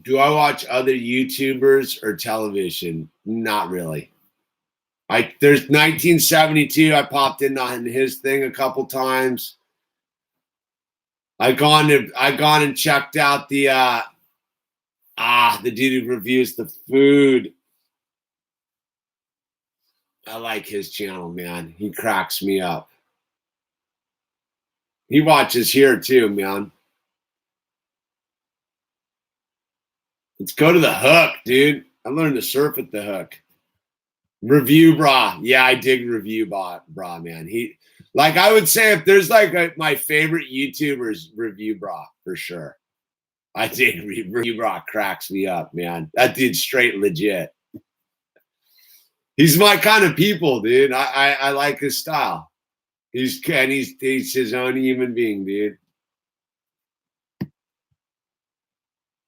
Do I watch other YouTubers or television? Not really. There's 1972. I popped in on his thing a couple times. I've gone and checked out the dude who reviews the food. I like his channel, man. He cracks me up. He watches here too, man. Let's go to the hook, dude. I learned to surf at the hook. Review bra. Yeah, I dig review bra, man. I would say if there's my favorite YouTubers, review bra for sure. I dig review bra, cracks me up, man. That dude's straight legit. He's my kind of people, dude. I like his style. He's his own human being, dude.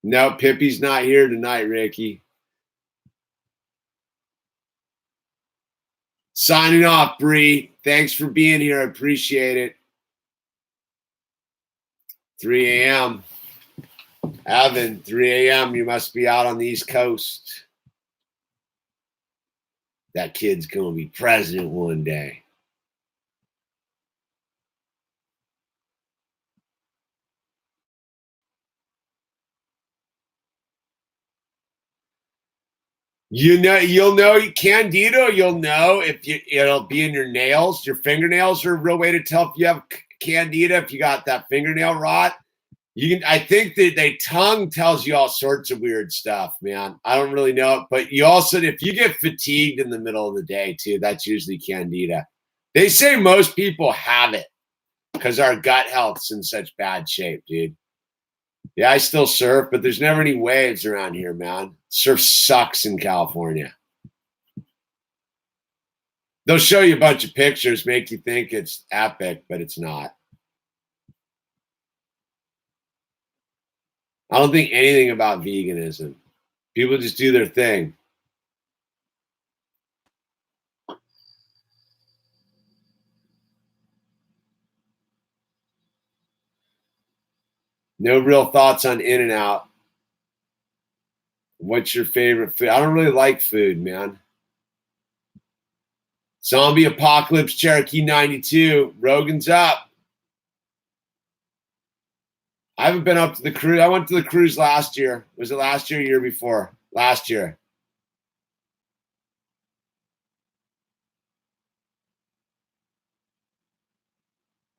No, Pippi's not here tonight, Ricky. Signing off, Bree. Thanks for being here. I appreciate it. 3 a.m. Evan, 3 a.m. You must be out on the East Coast. That kid's going to be president one day. You'll know Candida. You'll know if it'll be in your nails. Your fingernails are a real way to tell if you have Candida. If you got that fingernail rot, I think that tongue tells you all sorts of weird stuff, man. I don't really know it, but you also, if you get fatigued in the middle of the day too, that's usually Candida. They say most people have it because our gut health's in such bad shape, dude. Yeah, I still surf, but there's never any waves around here, man. Surf sucks in California. They'll show you a bunch of pictures, make you think it's epic, but it's not. I don't think anything about veganism. People just do their thing. No real thoughts on In-N-Out. What's your favorite food? I don't really like food, man. Zombie Apocalypse Cherokee 92. Rogan's up. I haven't been up to the cruise. I went to the cruise last year. Was it last year or year before? Last year.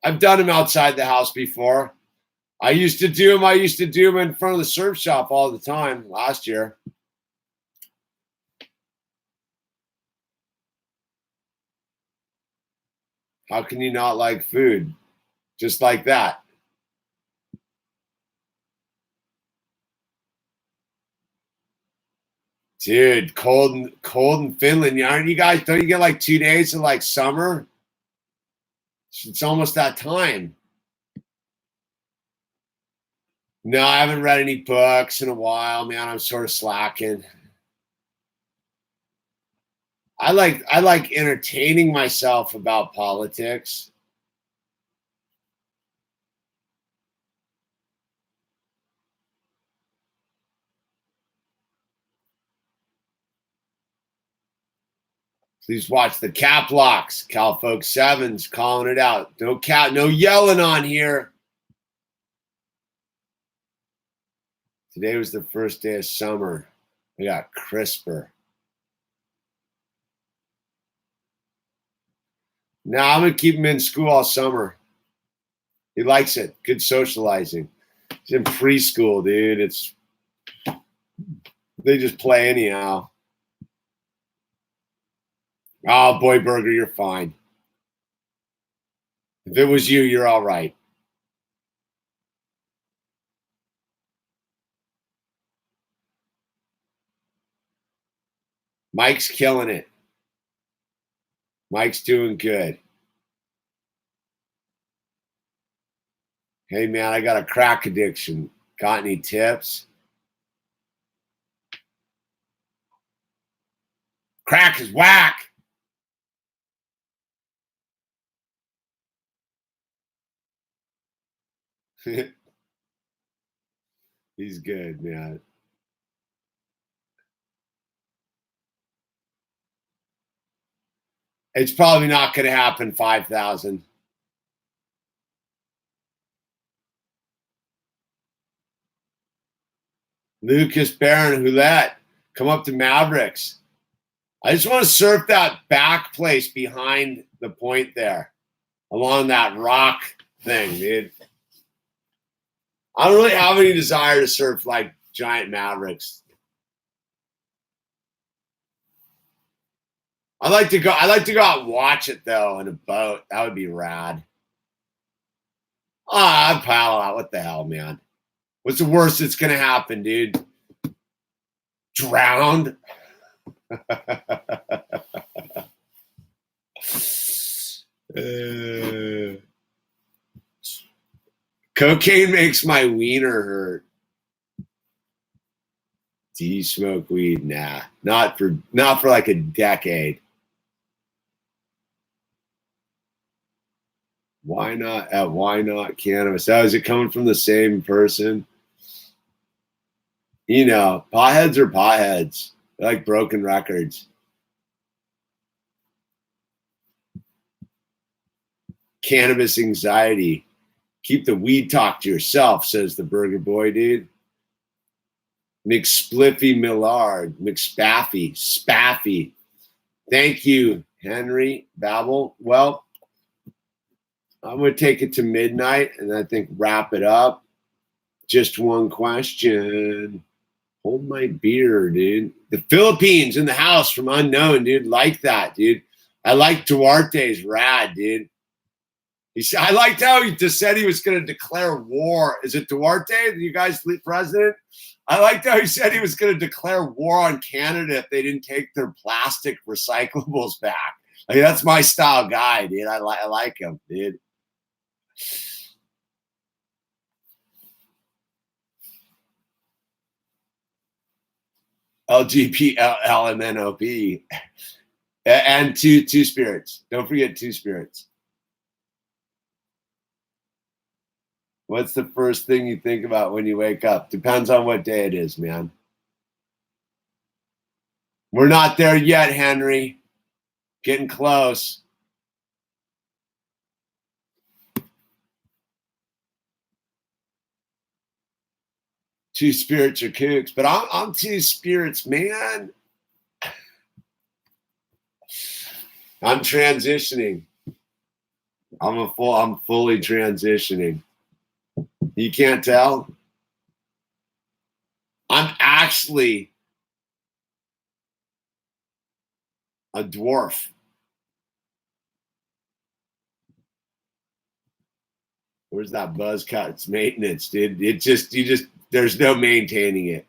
I've done them outside the house before. I used to do them in front of the surf shop all the time last year. How can you not like food? Just like that. Dude, cold in Finland. Aren't you guys, don't you get like 2 days of like summer? It's almost that time. No, I haven't read any books in a while, man. I'm sort of slacking. I like entertaining myself about politics. Please watch the cap locks. Cal Folks 7's calling it out. No yelling on here. Today was the first day of summer. I got crisper. No, I'm going to keep him in school all summer. He likes it. Good socializing. He's in preschool, dude. They just play anyhow. Oh, Boy Burger, you're fine. If it was you, you're all right. Mike's killing it. Mike's doing good. Hey, man, I got a crack addiction. Got any tips? Crack is whack. He's good, man. It's probably not going to happen 5,000. Lucas Barron, Hulette, come up to Mavericks. I just want to surf that back place behind the point there, along that rock thing, dude. I don't really have any desire to surf like giant Mavericks. I'd like to go out and watch it though in a boat. That would be rad. I'd paddle out. What the hell, man? What's the worst that's gonna happen, dude? Drowned? Cocaine makes my wiener hurt. Do you smoke weed? Nah, not for like a decade. Why not? Why not cannabis? Oh, is it coming from the same person? You know, potheads are potheads. They're like broken records. Cannabis anxiety. Keep the weed talk to yourself, says the burger boy, dude. McSpliffy Millard. McSpaffy. Spaffy. Thank you, Henry Babel. Well, I'm going to take it to midnight and I think wrap it up. Just one question. Hold my beer, dude. The Philippines in the house from unknown, dude. Like that, dude. I like Duarte's rad, dude. I liked how he just said he was going to declare war. Is it Duarte, you guys, president? I liked how he said he was going to declare war on Canada if they didn't take their plastic recyclables back. Like, that's my style guy, dude. I like him, dude. LGPLMNOP. And two spirits. Don't forget two spirits. What's the first thing you think about when you wake up? Depends on what day it is, man. We're not there yet, Henry. Getting close. Two spirits are kooks, but I'm two spirits, man. I'm transitioning. I'm fully transitioning. You can't tell? I'm actually a dwarf. Where's that buzz cut? It's maintenance, dude. There's no maintaining it.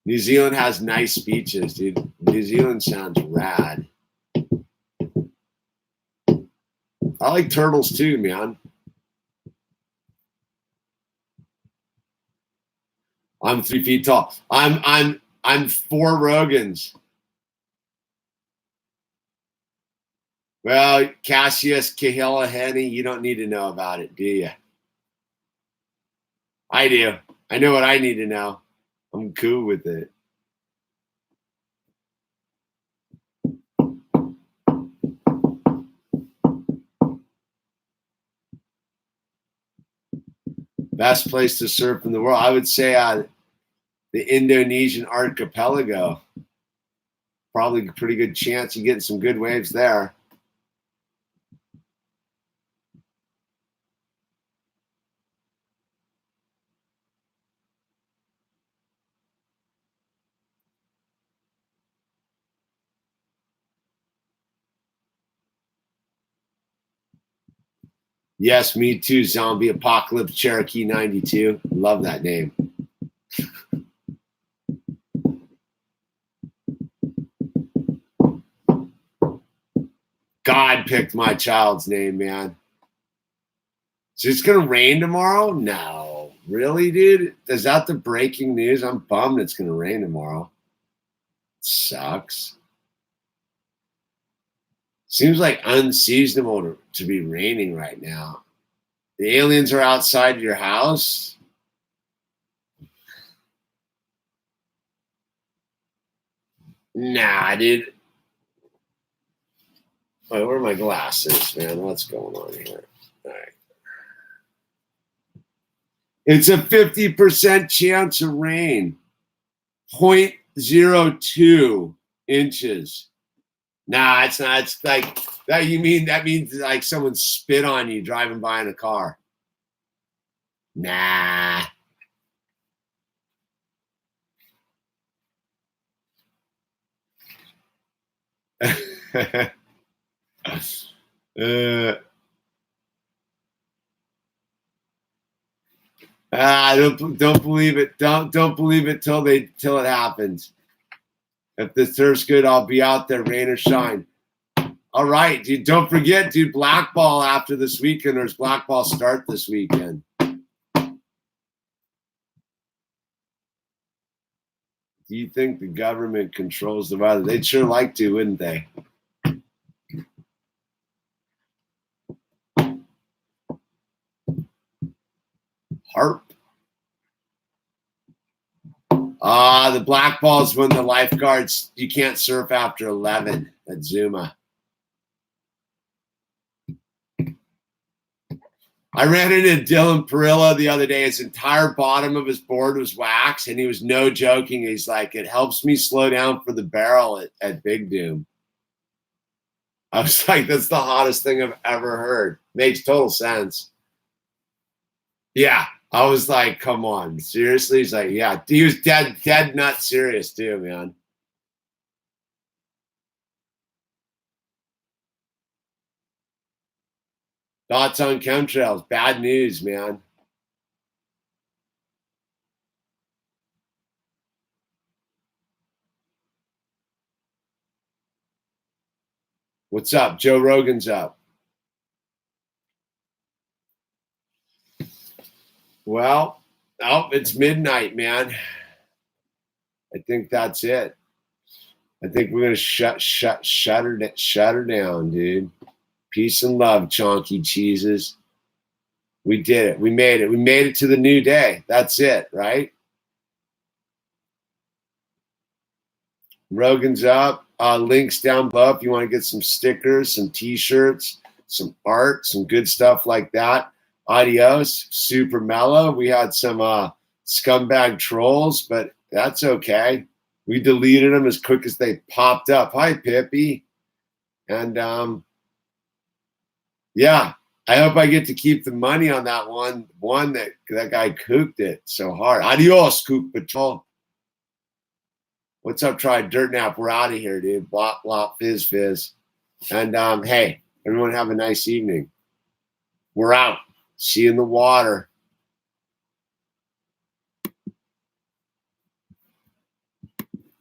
New Zealand has nice beaches, dude. New Zealand sounds rad. I like turtles too, man. I'm 3 feet tall. I'm 4 Rogans. Well, Cassius Kahilaheni, you don't need to know about it, do you? I do. I know what I need to know. I'm cool with it. Best place to surf in the world, I would say the Indonesian archipelago. Probably a pretty good chance of getting some good waves there. Yes, me too. Zombie Apocalypse Cherokee 92. Love that name. God picked my child's name, man. Is it going to rain tomorrow? No. Really, dude? Is that the breaking news? I'm bummed it's going to rain tomorrow. It sucks. Seems like unseasonable to be raining right now. The aliens are outside your house. Nah, dude. Wait, where are my glasses, man? What's going on here? All right. It's a 50% chance of rain. 0.02 inches. Nah, it's not. It's like that. That means like someone spit on you driving by in a car. Nah. Don't believe it. Don't believe it till it happens. If the surf's good, I'll be out there, rain or shine. All right, dude. Don't forget, dude. Blackball after this weekend. There's blackball start this weekend. Do you think the government controls the weather? They'd sure like to, wouldn't they? Harp. The black balls when the lifeguards, you can't surf after 11 at Zuma. I ran into Dylan Perillo the other day. His entire bottom of his board was wax, and he was no joking. He's like, it helps me slow down for the barrel at Big Doom. I was like, that's the hottest thing I've ever heard. Makes total sense. Yeah. I was like, come on, seriously? He's like, yeah. He was dead nut serious too, man. Thoughts on chemtrails? Bad news, man. What's up? Joe Rogan's up. Well, it's midnight, man. I think that's it. I think we're gonna shut her down, dude. Peace and love, chonky cheeses. We did it. We made it. We made it to the new day. That's it, right? Rogan's up. Links down below if you want to get some stickers, some t-shirts, some art, some good stuff like that. Adios. Super mellow. We had some scumbag trolls, but that's okay. We deleted them as quick as they popped up. Hi, Pippi. And yeah, I hope I get to keep the money on that one that guy cooked it so hard. Adios, Kook Patrol. What's up, Try Dirt Nap? We're out of here, dude. Blop, blop, fizz, fizz. And hey, everyone have a nice evening. We're out. See you in the water.